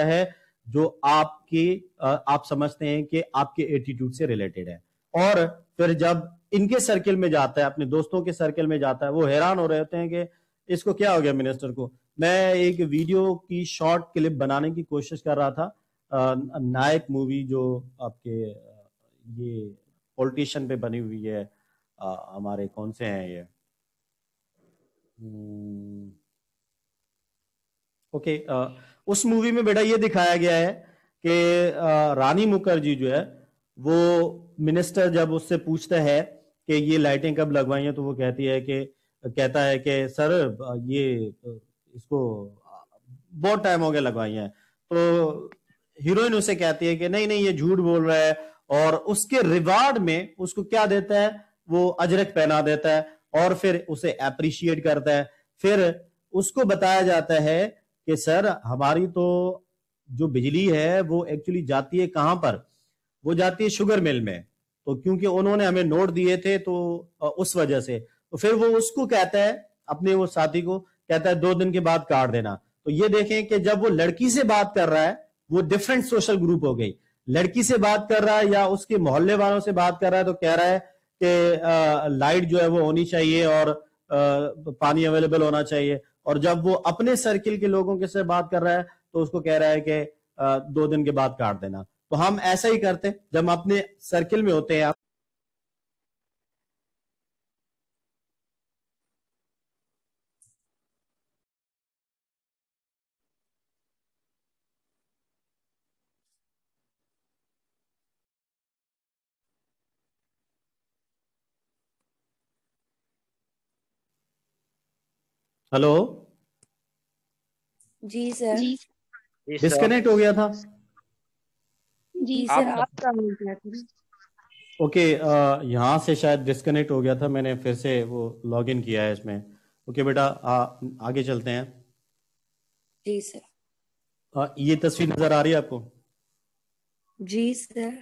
ہے جو آپ سمجھتے ہیں کہ آپ کے ایٹیٹیوڈ سے ریلیٹڈ ہے. اور پھر جب ان کے سرکل میں جاتا ہے, اپنے دوستوں کے سرکل میں جاتا ہے, وہ حیران ہو رہے ہوتے ہیں کہ اس کو کیا ہو گیا منسٹر کو. میں ایک ویڈیو کی شارٹ کلپ بنانے کی کوشش کر رہا تھا, نائک مووی جو آپ کے یہ پولیٹیشین پہ بنی ہوئی ہے, ہمارے کون سے ہیں یہ, اوکے, اس مووی میں بیٹا یہ دکھایا گیا ہے کہ رانی मुखर्जी जो है वो मिनिस्टर जब उससे पूछता है कि ये लाइटें कब लगवाई हैं, तो वो कहता है कि सर ये इसको बहुत टाइम हो गया लगवाई हैं। तो हीरोइन उसे कहती है कि नहीं नहीं ये झूठ बोल रहा है, और उसके रिवार्ड में उसको क्या देता है, वो अजरक पहना देता है और फिर उसे अप्रिशिएट करता है। फिर उसको बताया जाता है कि सर हमारी तो जो बिजली है वो एक्चुअली जाती है कहां पर, वो जाती है शुगर मिल में, तो क्योंकि उन्होंने हमें नोट दिए थे तो उस वजह से। तो फिर वो उसको कहता है, अपने वो साथी को कहता है 2 दिन के बाद काट देना। तो ये देखें कि जब वो लड़की से बात कर रहा है, वो डिफरेंट सोशल ग्रुप हो गई, लड़की से बात कर रहा है या उसके मोहल्ले वालों से बात कर रहा है तो कह रहा है कि लाइट जो है वो होनी चाहिए और पानी अवेलेबल होना चाहिए, और जब वो अपने सर्किल के लोगों के से बात कर रहा है तो उसको कह रहा है कि 2 दिन के बाद काट देना। तो हम ऐसा ही करते हैं जब हम अपने सर्किल में होते हैं। हेलो, जी सर। जी सर। डिस्कनेक्ट हो गया था। जी सर, आपका हो गया था। ओके, यहाँ से शायद डिस्कनेक्ट हो गया था, मैंने फिर से वो लॉग इन किया है इसमें। ओके बेटा, आगे चलते हैं। जी सर। ये तस्वीर नजर आ रही है आपको? जी सर।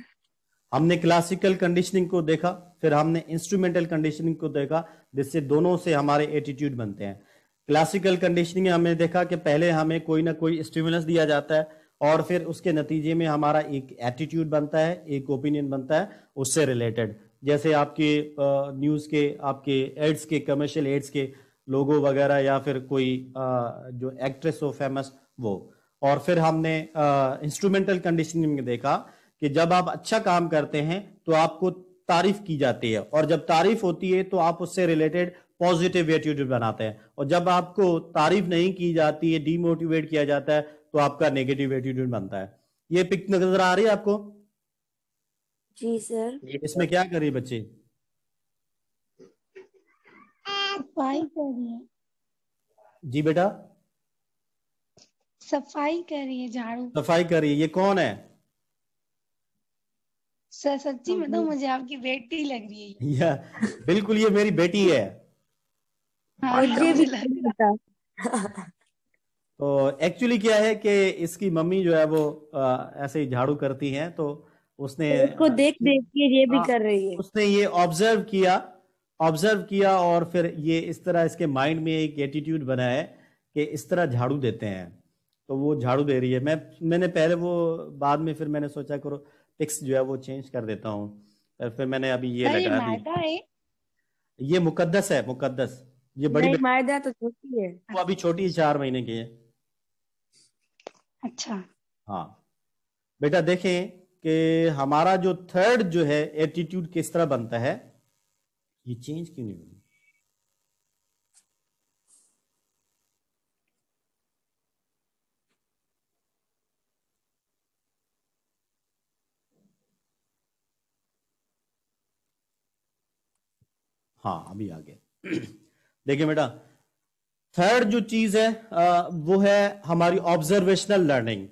हमने क्लासिकल कंडीशनिंग को देखा, फिर हमने इंस्ट्रूमेंटल कंडीशनिंग को देखा, जिससे दोनों से हमारे एटीट्यूड बनते हैं। क्लासिकल कंडीशनिंग में हमने देखा कि पहले हमें कोई ना कोई स्टिमुलस दिया जाता है और फिर उसके नतीजे में हमारा एक एटीट्यूड बनता है, एक ओपिनियन बनता है उससे रिलेटेड। जैसे आपके न्यूज़ के, आपके एड्स के, कमर्शियल एड्स के लोगो वगैरह, या फिर कोई जो एक्ट्रेस हो फेमस वो। और फिर हमने इंस्ट्रूमेंटल कंडीशनिंग में देखा कि जब आप अच्छा काम करते हैं तो आपको तारीफ की जाती है, और जब तारीफ होती है तो आप उससे रिलेटेड पॉजिटिव एटीट्यूड बनाते हैं, और जब आपको तारीफ नहीं की जाती है, डीमोटिवेट किया जाता है, तो आपका नेगेटिव एटीट्यूड बनता है। ये पिक नजर आ रही है आपको? जी सर। इसमें क्या कर रही है बच्चे? सफाई कर रही है। जी बेटा, सफाई कर रही है, झाड़ू। सफाई कर रही है। ये कौन है? सर सच्ची में तो मुझे आपकी बेटी लग रही है। या बिल्कुल, ये मेरी बेटी है। हाँ, मुझे भी लग रहा पता। तो एक्चुअली क्या है कि इसकी मम्मी जो है वो ऐसे ही झाड़ू करती हैं, तो उसने उसको देख देख के ये भी कर रही है। उसने ये ऑब्जर्व किया और फिर ये इस तरह इसके माइंड में एक एटीट्यूड बना है कि इस तरह झाड़ू देते हैं, तो वो झाड़ू दे रही है। मैंने पहले वो, बाद में फिर मैंने सोचा करो पिक्स जो है वो चेंज कर देता हूँ, फिर मैंने अभी ये है। लगा दी। मायदा है। ये मुकद्दस है, मुकद्दस। ये बड़ी नहीं, मायदा तो छोटी है। वो अभी छोटी है, 4 महीने की है। अच्छा। हाँ बेटा, देखें कि हमारा जो थर्ड जो है एटीट्यूड किस तरह बनता है। ये चेंज क्यों नहीं हुई? हाँ अभी आ गया। देखिए बेटा, थर्ड जो चीज है वो है हमारी ऑब्जर्वेशनल लर्निंग।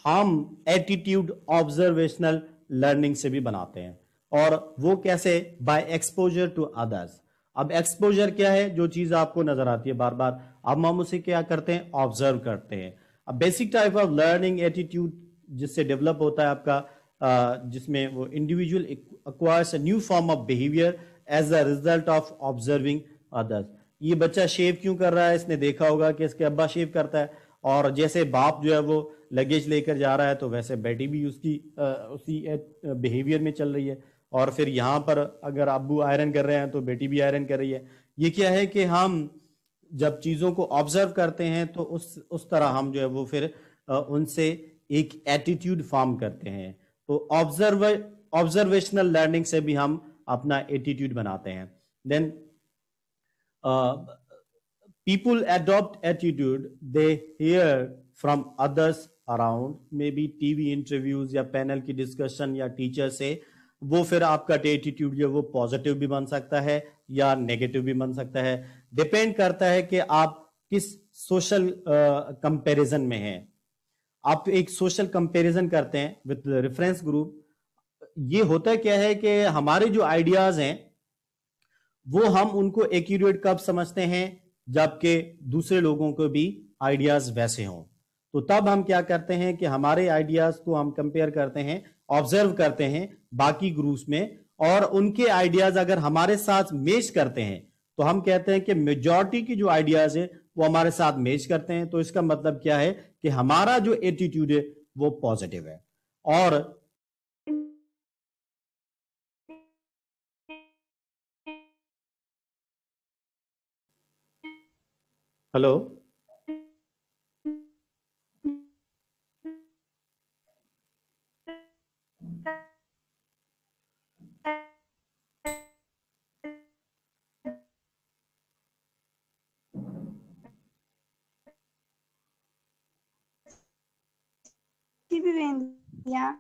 हम एटीट्यूड ऑब्जर्वेशनल लर्निंग से भी बनाते हैं, और वो कैसे? By exposure to others. अब एक्सपोजर क्या है? जो चीज आपको नजर आती है बार बार, अब हम उसे क्या करते हैं? ऑब्जर्व करते हैं। अब basic type of learning attitude जिससे डेवलप होता है आपका, जिसमें वो individual acquires a new form of behaviour as a result of observing others. ये बच्चा शेव क्यों कर रहा है? इसने देखा होगा कि इसके अब्बा शेव करता है, और जैसे बाप जो है वो लगेज लेकर जा रहा है, तो वैसे बेटी भी उसी बिहेवियर में चल रही है। और फिर यहाँ पर अगर अब्बू आयरन कर रहे हैं तो बेटी भी आयरन कर रही है। ये क्या है कि हम जब चीजों को ऑब्जर्व करते हैं तो उस तरह हम जो है वो फिर उनसे एक एटीट्यूड फॉर्म करते हैं। तो ऑब्जर्वेशनल लर्निंग से भी हम अपना एटीट्यूड बनाते हैं। Then people adopt attitude they hear from others around, maybe TV interviews या पैनल की डिस्कशन या टीचर से, वो फिर आपका एटीट्यूड जो वो पॉजिटिव भी बन सकता है या नेगेटिव भी बन सकता है। डिपेंड करता है कि आप किस सोशल कंपैरिजन में हैं। आप एक सोशल कंपैरिजन करते हैं विद रेफरेंस ग्रुप। ये होता क्या है कि हमारे जो आइडियाज हैं वो हम उनको एक्यूरेट कब समझते हैं, जबकि दूसरे लोगों को भी आइडियाज वैसे हों। तो तब हम क्या करते हैं कि हमारे आइडियाज को हम कंपेयर करते हैं, ऑब्जर्व करते हैं बाकी ग्रुप्स में, और उनके आइडियाज अगर हमारे साथ मैच करते हैं तो हम कहते हैं कि मेजॉरिटी की जो आइडियाज है वो हमारे साथ मैच करते हैं। तो इसका मतलब क्या है कि हमारा जो एटीट्यूड है वो पॉजिटिव है। और हेलो,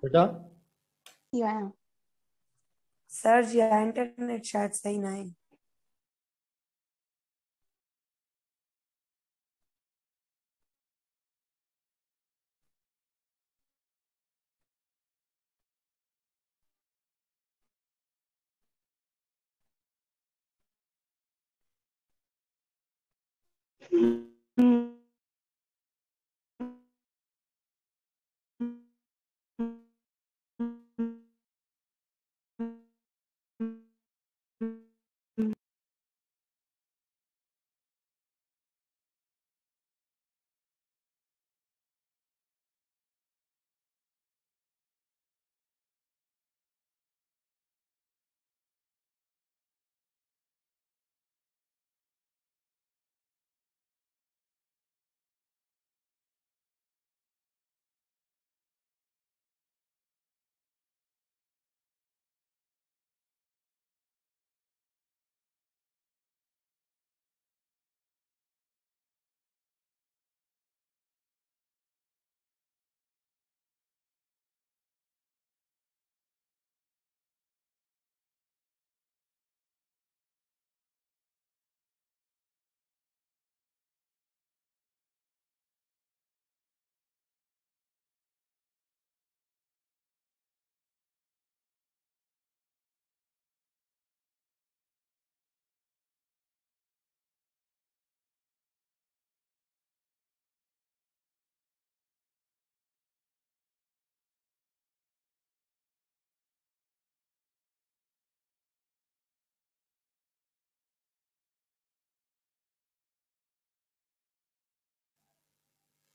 बेटा सर जी इंटरनेट शायद सही ना है।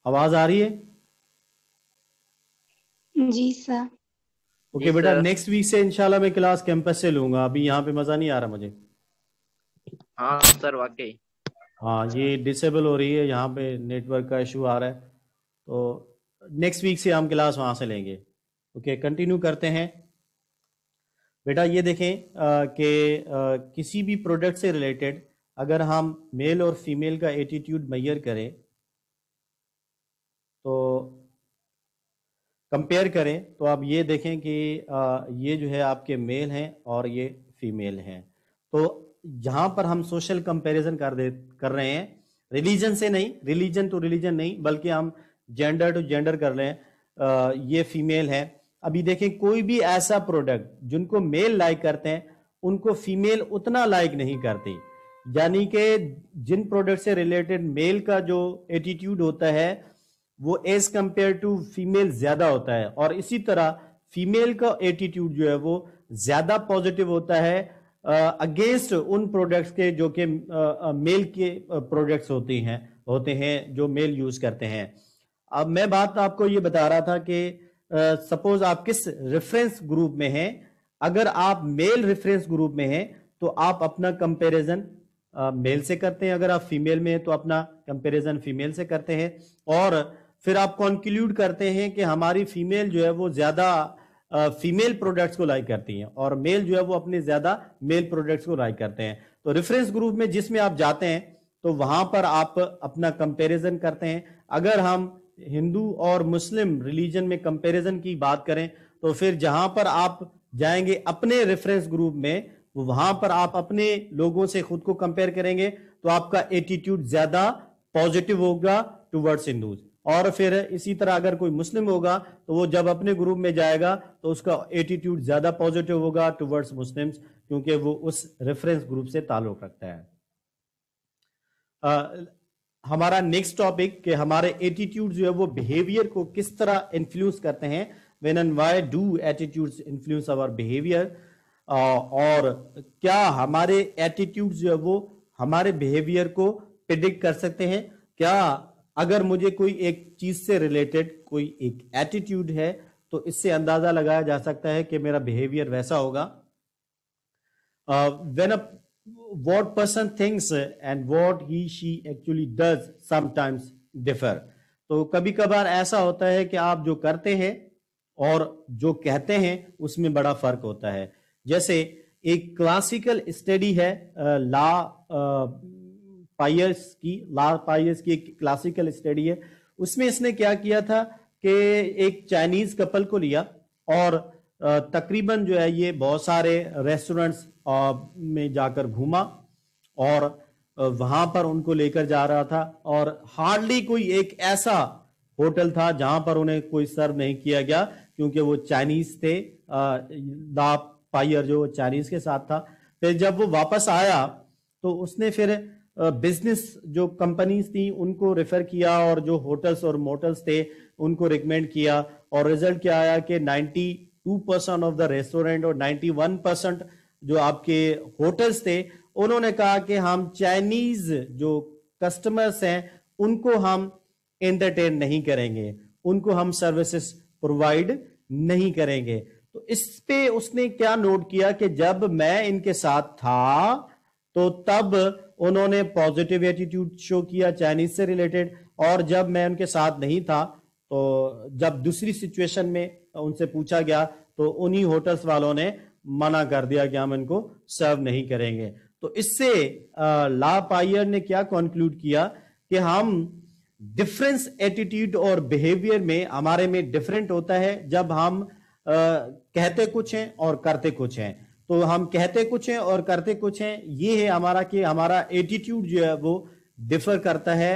आवाज आ रही है? जी सर। ओके बेटा, नेक्स्ट वीक से इंशाल्लाह मैं क्लास कैंपस से लूंगा। अभी यहाँ पे मजा नहीं आ रहा मुझे। हाँ सर वाकई। हाँ, ये डिसेबल हो रही है, यहाँ पे नेटवर्क का इशू आ रहा है, तो नेक्स्ट वीक से हम क्लास वहां से लेंगे। ओके, कंटिन्यू करते हैं। बेटा ये देखें कि किसी भी प्रोडक्ट से रिलेटेड अगर हम मेल और फीमेल का एटीट्यूड मेजर करें, तो कंपेयर करें, तो आप ये देखें कि ये जो है आपके मेल हैं और ये फीमेल हैं। तो जहां पर हम सोशल कंपैरिजन कर रहे हैं, रिलीजन से नहीं, रिलीजन टू रिलीजन नहीं, बल्कि हम जेंडर टू जेंडर कर रहे हैं। ये फीमेल है। अभी देखें, कोई भी ऐसा प्रोडक्ट जिनको मेल लाइक करते हैं उनको फीमेल उतना लाइक नहीं करती। यानी कि जिन प्रोडक्ट से रिलेटेड मेल का जो एटीट्यूड होता है वो एज कंपेयर टू फीमेल ज्यादा होता है, और इसी तरह फीमेल का एटीट्यूड जो है वो ज्यादा पॉजिटिव होता है अगेंस्ट उन प्रोडक्ट्स के जो कि मेल के प्रोडक्ट्स होते हैं जो मेल यूज करते हैं। अब मैं बात आपको ये बता रहा था कि सपोज आप किस रेफरेंस ग्रुप में हैं। अगर आप मेल रेफरेंस ग्रुप में हैं तो आप अपना कंपैरिजन मेल से करते हैं, अगर आप फीमेल में हैं तो अपना कंपैरिजन फीमेल से करते हैं, और फिर आप कंक्लूड करते हैं कि हमारी फीमेल जो है वो ज्यादा फीमेल प्रोडक्ट्स को लाइक करती हैं और मेल जो है वो अपने ज्यादा मेल प्रोडक्ट्स को लाइक करते हैं। तो रेफरेंस ग्रुप में जिसमें आप जाते हैं तो वहां पर आप अपना कंपैरिजन करते हैं। अगर हम हिंदू और मुस्लिम रिलीजन में कंपैरिजन की बात करें तो फिर जहां पर आप जाएंगे अपने रेफरेंस ग्रुप में, वहां पर आप अपने लोगों से खुद को कंपेयर करेंगे तो आपका एटीट्यूड ज्यादा पॉजिटिव होगा टुवर्ड्स हिंदूज। और फिर इसी तरह अगर कोई मुस्लिम होगा तो वो जब अपने ग्रुप में जाएगा तो उसका एटीट्यूड ज्यादा पॉजिटिव होगा टुवर्ड्स मुस्लिम्स, क्योंकि वो उस रेफरेंस ग्रुप से ताल्लुक रखता है। हमारा नेक्स्ट टॉपिक कि हमारे एटीट्यूड जो है वो बिहेवियर को किस तरह इन्फ्लुएंस करते हैं। When and why do attitudes influence our behaviour, और क्या हमारे एटीट्यूड जो है वो हमारे बिहेवियर को प्रेडिक्ट कर सकते हैं। क्या अगर मुझे कोई एक चीज से रिलेटेड कोई एक एटीट्यूड है तो इससे अंदाजा लगाया जा सकता है कि मेरा बिहेवियर वैसा होगा। When a what person thinks and what he she actually does sometimes differ। तो कभी कभार ऐसा होता है कि आप जो करते हैं और जो कहते हैं उसमें बड़ा फर्क होता है। जैसे एक क्लासिकल स्टडी है ला पायर्स की एक क्लासिकल स्टडी है। उसमें इसने क्या किया था कि एक चाइनीज कपल को लिया और तकरीबन जो है ये बहुत सारे रेस्टोरेंट्स में जाकर घूमा और वहां पर उनको लेकर जा रहा था, और हार्डली कोई एक ऐसा होटल था जहां पर उन्हें कोई सर्व नहीं किया गया, क्योंकि वो चाइनीज थे। दा पायर जो चाइनीज के साथ था। फिर जब वो वापस आया तो उसने फिर बिजनेस जो कंपनीज थी उनको रेफर किया और जो होटल्स और मोटल्स थे उनको रिकमेंड किया, और रिजल्ट क्या आया कि 92% ऑफ द रेस्टोरेंट और 91% जो आपके होटल्स थे उन्होंने कहा कि हम चाइनीज जो कस्टमर्स हैं उनको हम एंटरटेन नहीं करेंगे, उनको हम सर्विसेज प्रोवाइड नहीं करेंगे। तो इस पे उसने क्या नोट किया कि जब मैं इनके साथ था तो तब उन्होंने पॉजिटिव एटीट्यूड शो किया चाइनीज से रिलेटेड, और जब मैं उनके साथ नहीं था तो जब दूसरी सिचुएशन में उनसे पूछा गया तो उन्हीं होटल्स वालों ने मना कर दिया कि हम इनको सर्व नहीं करेंगे। तो इससे ला पायर ने क्या कंक्लूड किया कि हम डिफरेंस एटीट्यूड और बिहेवियर में हमारे में डिफरेंट होता है जब हम कहते कुछ हैं और करते कुछ हैं। तो हम कहते कुछ हैं और करते कुछ हैं, ये है हमारा कि हमारा एटीट्यूड जो है वो डिफर करता है।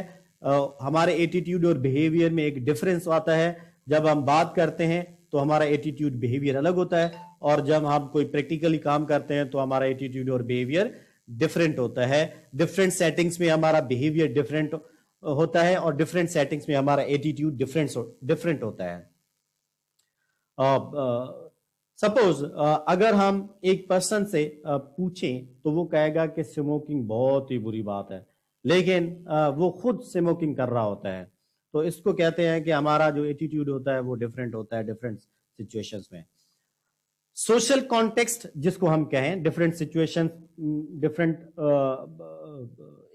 हमारे एटीट्यूड और बिहेवियर में एक डिफरेंस आता है। जब हम बात करते हैं तो हमारा एटीट्यूड बिहेवियर अलग होता है, और जब हम कोई प्रैक्टिकली काम करते हैं तो हमारा एटीट्यूड और बिहेवियर डिफरेंट होता है। डिफरेंट सेटिंग्स में हमारा बिहेवियर डिफरेंट होता है और डिफरेंट सेटिंग्स में हमारा एटीट्यूड डिफरेंट होता है। सपोज अगर हम एक पर्सन से पूछें तो वो कहेगा कि स्मोकिंग बहुत ही बुरी बात है, लेकिन वो खुद स्मोकिंग कर रहा होता है। तो इसको कहते हैं कि हमारा जो एटीट्यूड होता है वो डिफरेंट होता है डिफरेंट सिचुएशंस में। सोशल कॉन्टेक्स्ट जिसको हम कहें, डिफरेंट सिचुएशन डिफरेंट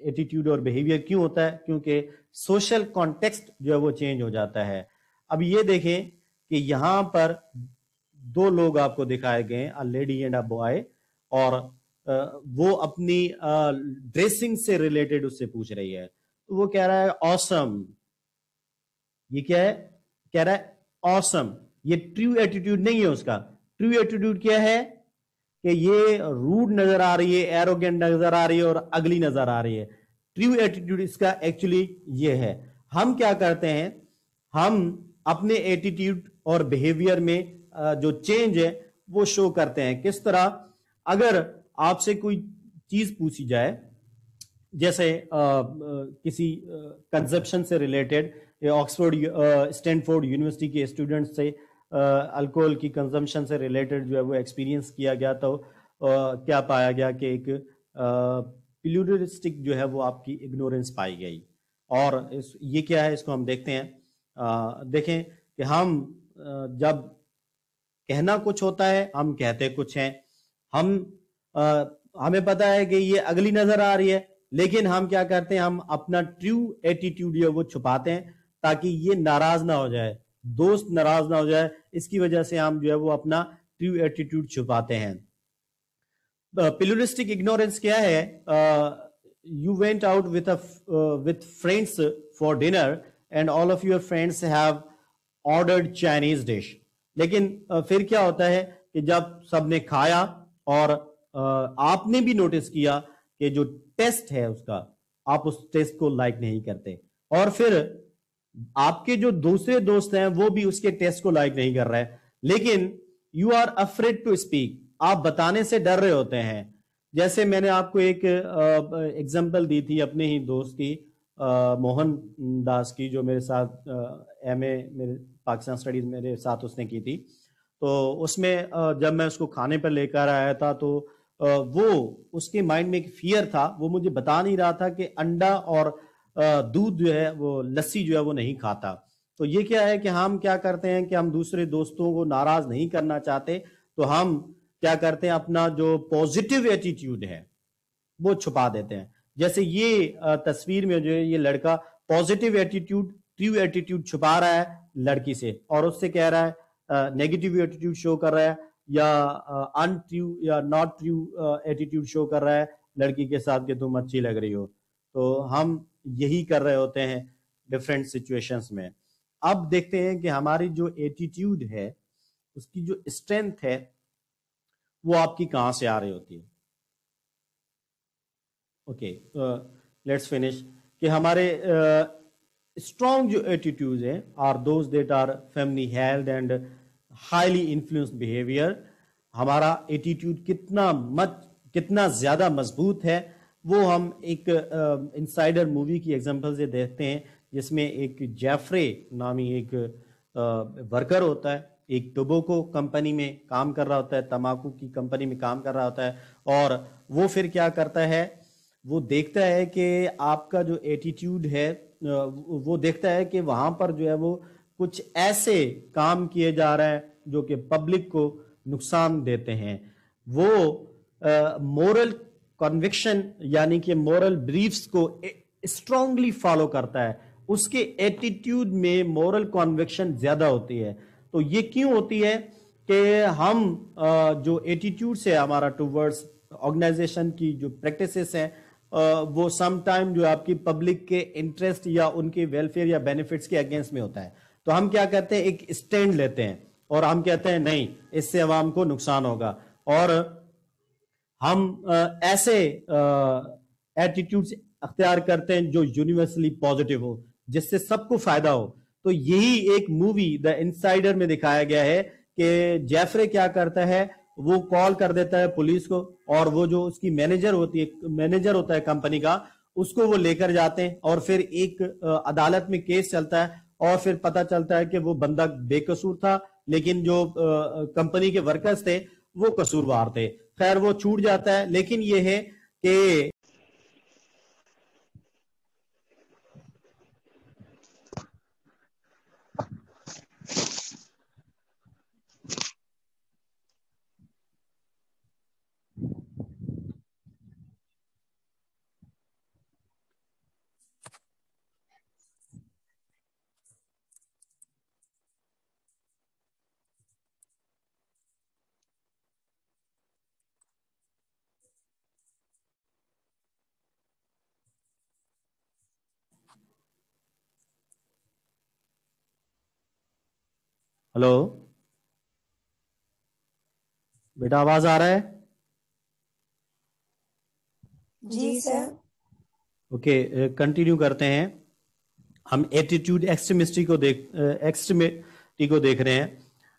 एटीट्यूड और बिहेवियर क्यों होता है, क्योंकि सोशल कॉन्टेक्स्ट जो है वो चेंज हो जाता है। अब ये देखें कि यहां पर दो लोग आपको दिखाए गए, a lady and a boy, और वो अपनी ड्रेसिंग से रिलेटेड उससे पूछ रही है। तो वो कह रहा है ऑसम। ये क्या है? कह रहा है ऑसम। ये ट्रू एटीट्यूड नहीं है उसका। ट्रू एटीट्यूड क्या है कि ये रूड नजर आ रही है, एरोगेंट नजर आ रही है और अगली नजर आ रही है। ट्रू एटीट्यूड इसका एक्चुअली ये है। हम क्या करते हैं, हम अपने एटीट्यूड और बिहेवियर में जो चेंज है वो शो करते हैं। किस तरह? अगर आपसे कोई चीज पूछी जाए, जैसे किसी कंजप्शन से रिलेटेड, ऑक्सफोर्ड स्टैनफोर्ड यूनिवर्सिटी के स्टूडेंट्स से अल्कोहल की कंजम्पशन से रिलेटेड जो है वो एक्सपीरियंस किया गया, तो क्या पाया गया कि एक प्लूरलिस्टिक जो है वो आपकी इग्नोरेंस पाई गई। और ये क्या है, इसको हम देखते हैं। देखें कि हम जब कहना कुछ होता है हम कहते कुछ हैं। हमें पता है कि ये अगली नजर आ रही है, लेकिन हम क्या करते हैं, हम अपना ट्रू एटीट्यूड जो है वो छुपाते हैं ताकि ये नाराज ना हो जाए, दोस्त नाराज ना हो जाए। इसकी वजह से हम जो है वो अपना ट्रू एटीट्यूड छुपाते हैं। प्लूरलिस्टिक इग्नोरेंस क्या है? You went out with friends for dinner and all of your friends have ordered Chinese dish. لیکن پھر کیا ہوتا ہے کہ جب سب نے کھایا اور آپ نے بھی نوٹس کیا کہ جو ٹیسٹ ہے اس کا, آپ اس ٹیسٹ کو لائک نہیں کرتے, اور پھر آپ کے جو دوسرے دوست ہیں وہ بھی اس کے ٹیسٹ کو لائک نہیں کر رہے, لیکن you are afraid to speak, آپ بتانے سے ڈر رہے ہوتے ہیں. جیسے میں نے آپ کو ایک ایگزامپل دی تھی اپنے ہی دوست کی, موہن داس کی, جو میرے ساتھ ایم اے میرے پاکستان اسٹڈیز میرے ساتھ اس نے کی تھی. تو اس میں جب میں اس کو کھانے پر لے کر آیا تھا تو وہ اس کے مائنڈ میں ایک فیئر تھا, وہ مجھے بتا نہیں رہا تھا کہ انڈا اور دودھ جو ہے وہ لسی جو ہے وہ نہیں کھاتا. تو یہ کیا ہے کہ ہم کیا کرتے ہیں کہ ہم دوسرے دوستوں کو ناراض نہیں کرنا چاہتے, تو ہم کیا کرتے ہیں اپنا جو پوزیٹیو ایٹیٹیوڈ ہے وہ چھپا دیتے ہیں. جیسے یہ تصویر میں جو ہے یہ لڑکا پوزیٹیو ایٹیٹیوڈ, ٹرو ایٹیٹیوڈ چھپا رہا ہے لڑکی سے, اور اس سے کہہ رہا ہے نیگیٹیو ایٹیٹیوڈ شو کر رہا ہے, یا ان ٹرو یا ناٹ ٹرو ایٹیٹیوڈ شو کر رہا ہے لڑکی کے ساتھ کہ تم اچھی لگ رہی ہو. تو ہم یہی کر رہے ہوتے ہیں ڈفرینٹ سچویشنز میں. اب دیکھتے ہیں کہ ہماری جو ایٹیٹیوڈ ہے اس کی جو اسٹرینتھ ہے وہ آپ کی کہاں سے آ رہی ہوتی ہے. اوکے, لیٹس فنش کہ ہمارے اسٹرانگ جو ایٹیٹیوڈ ہیں are those that are family held and highly influenced behaviour. ہمارا ایٹیٹیوڈ کتنا زیادہ مضبوط ہے وہ ہم ایک انسائڈر مووی کی ایگزامپل سے دیکھتے ہیں, جس میں ایک جیفرے نامی ایک ورکر ہوتا ہے, ایک ٹوبیکو کمپنی میں کام کر رہا ہوتا ہے, تمباکو کی کمپنی میں کام کر رہا ہوتا ہے, اور وہ پھر کیا کرتا ہے, وہ دیکھتا ہے کہ آپ کا جو ایٹیٹیوڈ ہے وہ دیکھتا ہے کہ وہاں پر جو ہے وہ کچھ ایسے کام کیے جا رہے ہیں جو کہ پبلک کو نقصان دیتے ہیں. وہ مورل کنوکشن یعنی کہ مورل بریفز کو اسٹرانگلی فالو کرتا ہے, اس کے ایٹیٹیوڈ میں مورل کنوکشن زیادہ ہوتی ہے. تو یہ کیوں ہوتی ہے کہ ہم جو ایٹیٹیوڈ ہے ہمارا ٹوورڈز آرگنائزیشن کی جو پریکٹسز ہیں وہ سم ٹائم جو آپ کی پبلک کے انٹرسٹ یا ان کے ویلفیئر یا بینیفٹس کے اگینسٹ میں ہوتا ہے. تو ہم کیا کہتے ہیں, ایک اسٹینڈ لیتے ہیں اور ہم کہتے ہیں نہیں, اس سے عوام کو نقصان ہوگا, اور ہم ایسے ایٹیٹیوڈز اختیار کرتے ہیں جو یونیورسلی پازیٹیو ہو, جس سے سب کو فائدہ ہو. تو یہی ایک مووی دا انسائڈر میں دکھایا گیا ہے کہ جیفرے کیا کرتا ہے, وہ کال کر دیتا ہے پولیس کو, اور وہ جو اس کی مینیجر ہوتا ہے کمپنی کا, اس کو وہ لے کر جاتے ہیں, اور پھر ایک عدالت میں کیس چلتا ہے, اور پھر پتہ چلتا ہے کہ وہ بندہ بے قصور تھا, لیکن جو کمپنی کے ورکرز تھے وہ قصوروار تھے. خیر وہ چھوٹ جاتا ہے, لیکن یہ ہے کہ ہلو بیٹا آواز آ رہا ہے؟ جی سر. اوکے, کنٹینیو کرتے ہیں. ہم ایٹیٹیوڈ ایکسٹریمسٹی کو دیکھ رہے ہیں.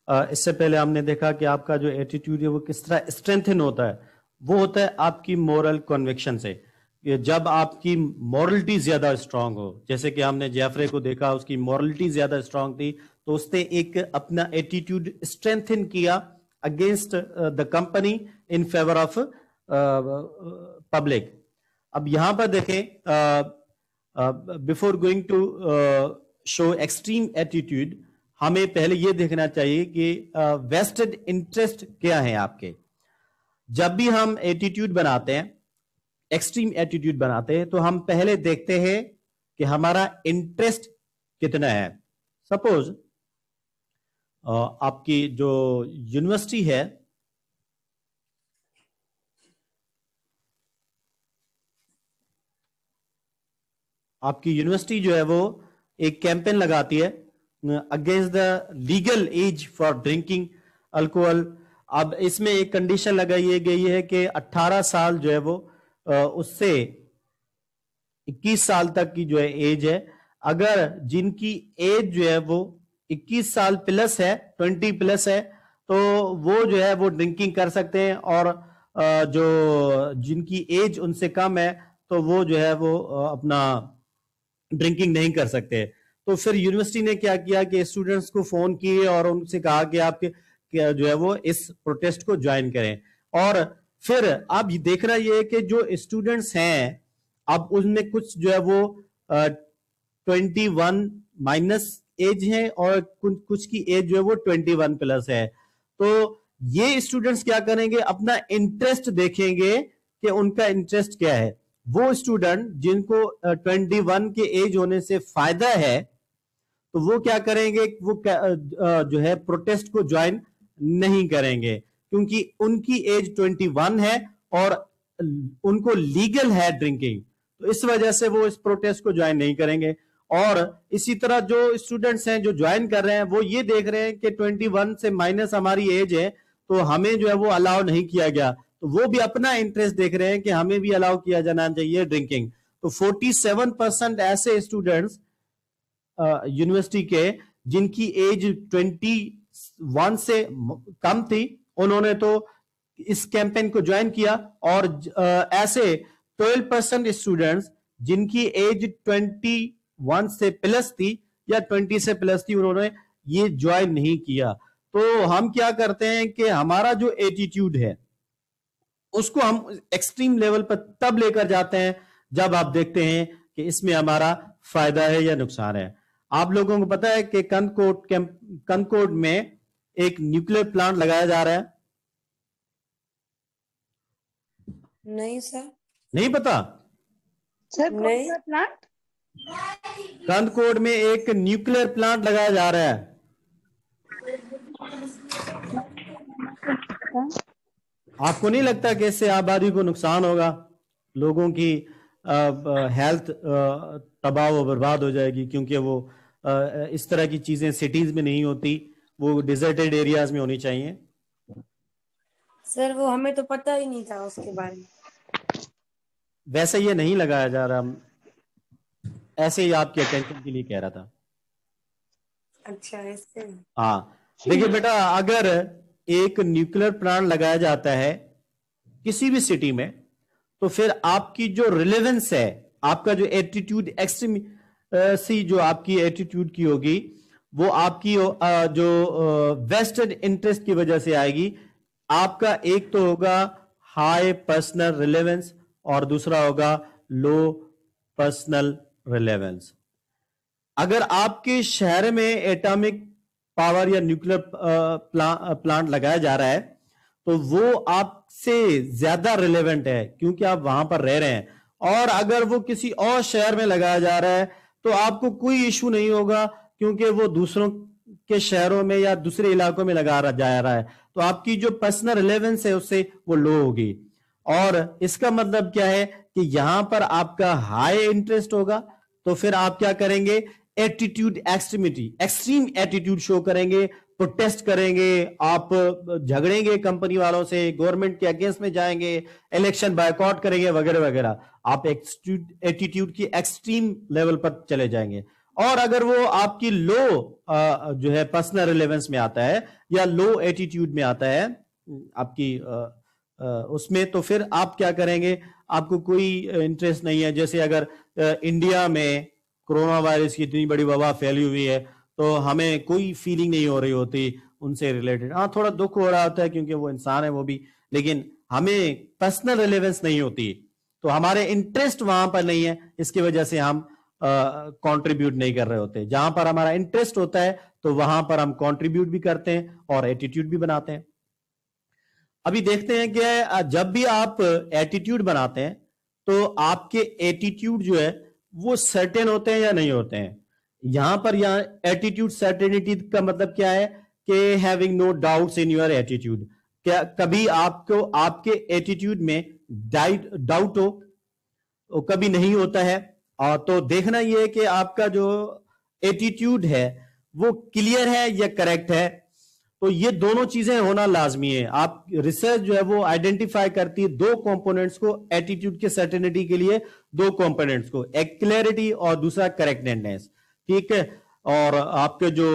اس سے پہلے ہم نے دیکھا کہ آپ کا جو ایٹیٹیوڈ ہے وہ کس طرح اسٹرینتھن ہوتا ہے. وہ ہوتا ہے آپ کی مورل کنوکشن سے. جب آپ کی مورلٹی زیادہ اسٹرانگ ہو, جیسے کہ ہم نے جیفرے کو دیکھا, اس کی مورلٹی زیادہ اسٹرانگ تھی, تو اس نے ایک اپنا ایٹیٹیوڈ اسٹرینتھن کیا against the company in favour of public. اب یہاں پر دیکھیں, before going to show extreme attitude, ہمیں پہلے یہ دیکھنا چاہیے کہ ویسٹڈ انٹرسٹ کیا ہیں آپ کے. جب بھی ہم ایٹیٹیوڈ بناتے ہیں, ایکسٹریم ایٹیٹیوڈ بناتے ہیں, تو ہم پہلے دیکھتے ہیں کہ ہمارا انٹرسٹ کتنا ہے. سپوز آپ کی جو یونیورسٹی ہے, آپ کی یونیورسٹی جو ہے وہ एक कैंपेन लगाती है against the legal age for drinking alcohol. अब इसमें एक कंडीशन लगाई गई है कि 18 साल जो है वो उससे 21 साल तक की जो है एज है, अगर जिनकी एज जो है वो 21 साल प्लस है, 20 प्लस है, तो वो जो है वो ड्रिंकिंग कर सकते हैं, और जो जिनकी एज उनसे कम है तो वो जो है वो अपना ड्रिंकिंग नहीं कर सकते। तो फिर यूनिवर्सिटी ने क्या किया कि स्टूडेंट्स को फोन किए और उनसे कहा कि आप जो है वो इस प्रोटेस्ट को ज्वाइन करें। और फिर अब देखना ये है कि जो स्टूडेंट्स हैं अब उनमें कुछ जो है वो 21 माइनस एज है और कुछ की एज जो है वो 21 प्लस है। तो ये स्टूडेंट्स क्या करेंगे, अपना इंटरेस्ट देखेंगे कि उनका इंटरेस्ट क्या है। वो स्टूडेंट जिनको 21 के एज होने से फायदा है तो वो क्या करेंगे, वो जो है प्रोटेस्ट को ज्वाइन नहीं करेंगे, क्योंकि उनकी एज 21 है और उनको लीगल है ड्रिंकिंग, तो इस वजह से वो इस प्रोटेस्ट को ज्वाइन नहीं करेंगे। और इसी तरह जो स्टूडेंट्स हैं जो ज्वाइन कर रहे हैं वो ये देख रहे हैं कि 21 से माइनस हमारी एज है तो हमें जो है वो अलाउ नहीं किया गया, तो वो भी अपना इंटरेस्ट देख रहे हैं कि हमें भी अलाउ किया जाना चाहिए ड्रिंकिंग। तो 47% ऐसे स्टूडेंट्स यूनिवर्सिटी के जिनकी एज 21 से कम थी, उन्होंने तो इस कैंपेन को ज्वाइन किया, और ऐसे 12% स्टूडेंट्स जिनकी एज 21 से प्लस थी या 20 से प्लस थी, उन्होंने ये ज्वाइन नहीं किया। तो हम क्या करते हैं कि हमारा जो एटीट्यूड है उसको हम एक्सट्रीम लेवल पर तब लेकर जाते हैं जब आप देखते हैं कि इसमें हमारा फायदा है या नुकसान है। आप लोगों को पता है कि कनकोड में एक न्यूक्लियर प्लांट लगाया जा रहा है? नहीं सर। नहीं पता? सर कौन नहीं। सा प्लांट? कनकोड में एक न्यूक्लियर प्लांट लगाया जा रहा है। आपको नहीं लगता कि इससे आबादी को नुकसान होगा, लोगों की हेल्थ तबाह व बर्बाद हो जाएगी, क्योंकि वो इस तरह की चीजें सिटीज में नहीं होती, वो डिजर्टेड एरियाज में होनी चाहिए। सर वो हमें तो पता ही नहीं था उसके बारे में। वैसे ये नहीं लगाया जा रहा, ऐसे ही आपके अटेंशन के लिए कह रहा था। अच्छा ऐसे। हाँ देखिए बेटा, अगर एक न्यूक्लियर प्लांट लगाया जाता है किसी भी सिटी में, तो फिर आपकी जो रिलेवेंस है, आपका जो एटीट्यूड एक्सट्रीम सी जो आपकी एटीट्यूड की होगी, वो आपकी जो वेस्टेड इंटरेस्ट की वजह से आएगी। आपका एक तो होगा हाई पर्सनल रिलेवेंस और दूसरा होगा लो पर्सनल रिलेवेंस। अगर आपके शहर में एटॉमिक पावर या न्यूक्लियर प्लांट लगाया जा रहा है तो वो आपसे ज्यादा रिलेवेंट है क्योंकि आप वहां पर रह रहे हैं, और अगर वो किसी और शहर में लगाया जा रहा है तो आपको कोई इशू नहीं होगा क्योंकि वो दूसरों के शहरों में या दूसरे इलाकों में लगा जा रहा है, तो आपकी जो पर्सनल रिलेवेंस है उससे वो लो होगी। और इसका मतलब क्या है कि यहां पर आपका हाई इंटरेस्ट होगा, तो फिर आप क्या करेंगे, attitude extremity, extreme attitude show करेंगे, प्रोटेस्ट करेंगे, आप झगड़ेंगे कंपनी वालों से, गवर्नमेंट के अगेंस्ट में जाएंगे, इलेक्शन बायकॉट करेंगे वगैरह वगैरह। आप एटीट्यूड की एक्सट्रीम लेवल पर चले जाएंगे। और अगर वो आपकी लो जो है पर्सनल रिलेवेंस में आता है या लो एटीट्यूड में आता है आपकी उसमें, तो फिर आप क्या करेंगे, आपको कोई इंटरेस्ट नहीं है। जैसे अगर इंडिया में कोरोना वायरस की इतनी बड़ी वबा फैली हुई है तो हमें कोई फीलिंग नहीं हो रही होती उनसे रिलेटेड। हाँ थोड़ा दुख हो रहा होता है क्योंकि वो इंसान है वो भी, लेकिन हमें पर्सनल रिलेवेंस नहीं होती, तो हमारे इंटरेस्ट वहां पर नहीं है, इसकी वजह से हम कंट्रीब्यूट नहीं कर रहे होते। जहां पर हमारा इंटरेस्ट होता है तो वहां पर हम कंट्रीब्यूट भी करते हैं और एटीट्यूड भी बनाते हैं। अभी देखते हैं कि जब भी आप एटीट्यूड बनाते हैं तो आपके एटीट्यूड जो है वो सर्टेन होते हैं या नहीं होते हैं। यहां पर एटीट्यूड सर्टेनिटी का मतलब क्या है कि having no doubts in your attitude. क्या कभी आपको आपके एटीट्यूड में डाउट हो, कभी नहीं होता है। और तो देखना यह है कि आपका जो एटीट्यूड है वो क्लियर है या करेक्ट है, तो ये दोनों चीजें होना लाजमी है। आप रिसर्च जो है वो आइडेंटिफाई करती है दो कंपोनेंट्स को एटीट्यूड के सर्टेनिटी के लिए, दो कंपोनेंट्स को, एक क्लैरिटी और दूसरा करेक्टनेस, ठीक है। और आपके जो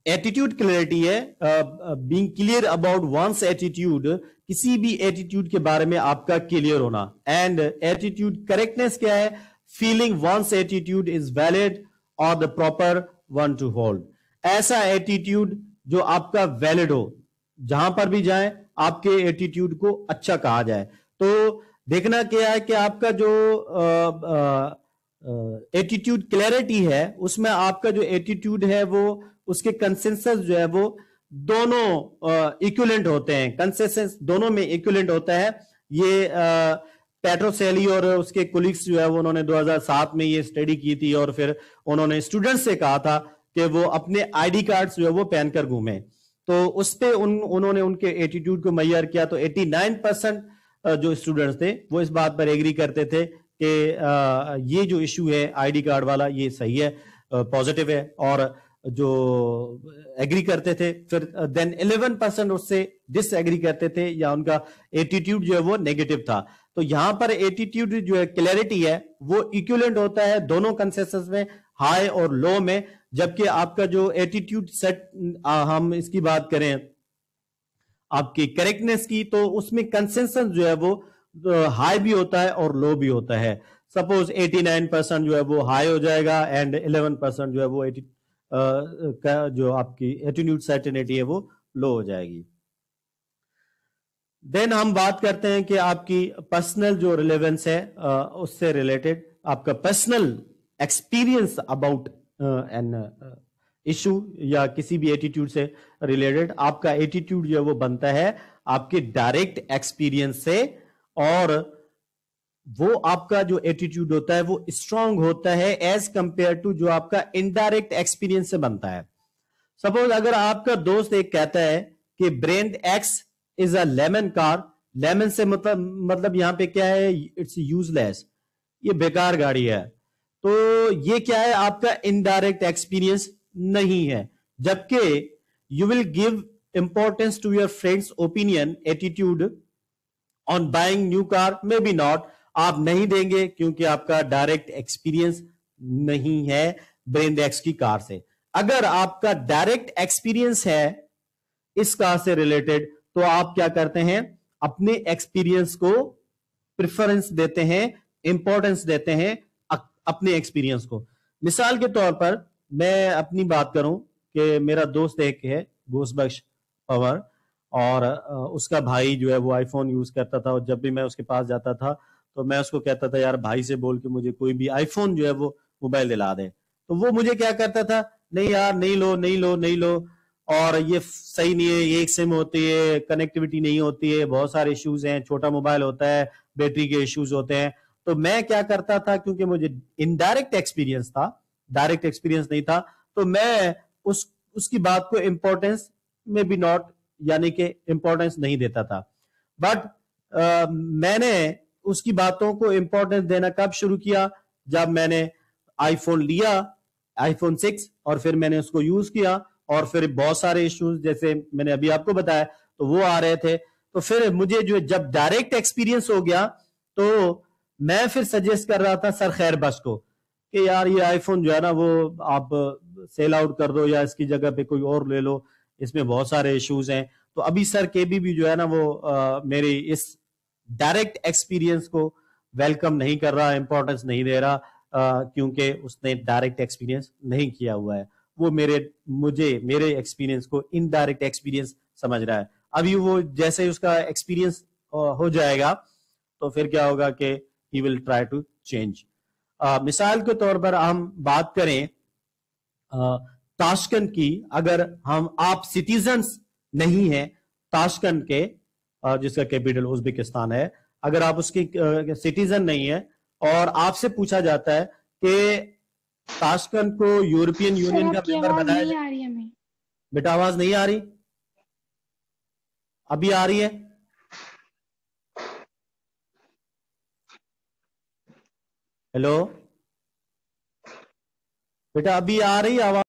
एटीट्यूड क्लैरिटी है, being clear about one's attitude, किसी भी एटीट्यूड के बारे में आपका क्लियर होना। एंड एटीट्यूड करेक्टनेस क्या है, feeling one's attitude is valid और the proper one to hold, ऐसा एटीट्यूड जो आपका वैलिड हो, जहां पर भी जाए आपके एटीट्यूड को अच्छा कहा जाए। तो देखना क्या है कि आपका जो एटीट्यूड क्लैरिटी है उसमें आपका जो एटीट्यूड है वो उसके कंसेंसस जो है वो दोनों इक्विवेलेंट होते हैं, कंसेंसस दोनों में इक्विवेलेंट होता है। ये पेट्रोसेली और उसके कोलिग्स जो है वो उन्होंने 2007 में ये स्टडी की थी और फिर उन्होंने स्टूडेंट्स से कहा था कि वो अपने आईडी कार्ड्स जो है वो पहनकर घूमे। तो उस पे उन्होंने उनके एटीट्यूड को मैयर किया तो 89% जो स्टूडेंट्स थे वो इस बात पर एग्री करते थे कि ये जो इशू है आईडी कार्ड वाला ये सही है, पॉजिटिव है, और जो एग्री करते थे फिर देन 11% उससे डिसएग्री करते थे या उनका एटीट्यूड जो है वो नेगेटिव था। तो यहां पर एटीट्यूड जो है क्लैरिटी है वो इक्विवेलेंट होता है दोनों कंसेंसस में, हाई और लो में, जबकि आपका जो एटीट्यूड सेट हम इसकी बात करें आपकी करेक्टनेस की तो उसमें कंसेंसस जो है वो हाई भी होता है और लो भी होता है। सपोज 89% जो है वो हाई हो जाएगा एंड 11% जो है वो जो आपकी एटीट्यूड सर्टेनिटी है वो लो हो जाएगी। देन हम बात करते हैं कि आपकी पर्सनल जो रिलेवेंस है उससे रिलेटेड आपका personal experience about an issue या किसी भी एटीट्यूड से रिलेटेड। आपका एटीट्यूड जो है वो बनता है आपके डायरेक्ट एक्सपीरियंस से, और वो आपका जो एटीट्यूड होता है वो स्ट्रांग होता है एज कंपेयर टू जो आपका इनडायरेक्ट एक्सपीरियंस से बनता है। सपोज अगर आपका दोस्त एक कहता है कि brand x is a lemon car, lemon से मतलब यहां पे क्या है, इट्स यूजलेस, ये बेकार गाड़ी है, तो ये क्या है आपका इनडायरेक्ट एक्सपीरियंस नहीं है। जबकि you will give importance to your friends opinion attitude on buying new car, maybe not, आप नहीं देंगे क्योंकि आपका डायरेक्ट एक्सपीरियंस नहीं है ब्रांड एक्स की कार से। अगर आपका डायरेक्ट एक्सपीरियंस है इस कार से रिलेटेड तो आप क्या करते हैं, अपने एक्सपीरियंस को प्रेफरेंस देते हैं, इंपॉर्टेंस देते हैं अपने एक्सपीरियंस को। मिसाल के तौर पर मैं अपनी बात करूं कि मेरा दोस्त एक है घोषबख्श पवर, और उसका भाई जो है वो आईफोन यूज करता था, और जब भी मैं उसके पास जाता था तो मैं उसको कहता था यार भाई से बोल के मुझे कोई भी आईफोन जो है वो मोबाइल दिला दे, तो वो मुझे क्या करता था, नहीं यार नहीं लो नहीं लो नहीं लो, और ये सही नहीं है, ये एक सिम होती है, कनेक्टिविटी नहीं होती है, बहुत सारे इश्यूज हैं, छोटा मोबाइल होता है, बैटरी के इश्यूज होते हैं। तो मैं क्या करता था, क्योंकि मुझे इनडायरेक्ट एक्सपीरियंस था, डायरेक्ट एक्सपीरियंस नहीं था, तो मैं उसकी बात को इंपॉर्टेंस में भी नॉट यानी कि इंपॉर्टेंस नहीं देता था। बट मैंने उसकी बातों को इंपॉर्टेंस देना कब शुरू किया, जब मैंने आईफोन लिया, आईफोन 6, और फिर मैंने उसको यूज किया, और फिर बहुत सारे इश्यूज जैसे मैंने अभी आपको बताया तो वो आ रहे थे। तो फिर मुझे जो जब डायरेक्ट एक्सपीरियंस हो गया तो मैं फिर सजेस्ट कर रहा था सर खैर बख्श को कि यार ये आईफोन जो है ना वो आप सेल आउट कर दो या इसकी जगह पे कोई और ले लो, इसमें बहुत सारे इश्यूज हैं। तो अभी सर केबी भी जो है ना वो मेरी इस डायरेक्ट एक्सपीरियंस को वेलकम नहीं कर रहा, इंपॉर्टेंस नहीं दे रहा, क्योंकि उसने डायरेक्ट एक्सपीरियंस नहीं किया हुआ है, वो मेरे एक्सपीरियंस को इनडायरेक्ट एक्सपीरियंस समझ रहा है। अभी वो जैसे ही उसका एक्सपीरियंस हो जाएगा तो फिर क्या होगा कि he will try to change. मिसाल के तौर पर हम बात करें ताशकंद की, अगर आप सिटीजन्स नहीं है ताशकंद के, जिसका कैपिटल उज्बेकिस्तान है, अगर आप उसकी सिटीजन नहीं है और आपसे पूछा जाता है कि ताशकंद को यूरोपियन यूनियन का मेंबर बनाया जाए, बेटा आवाज नहीं आ रही, अभी आ रही है? हेलो بیٹا ابھی آ رہی آواز؟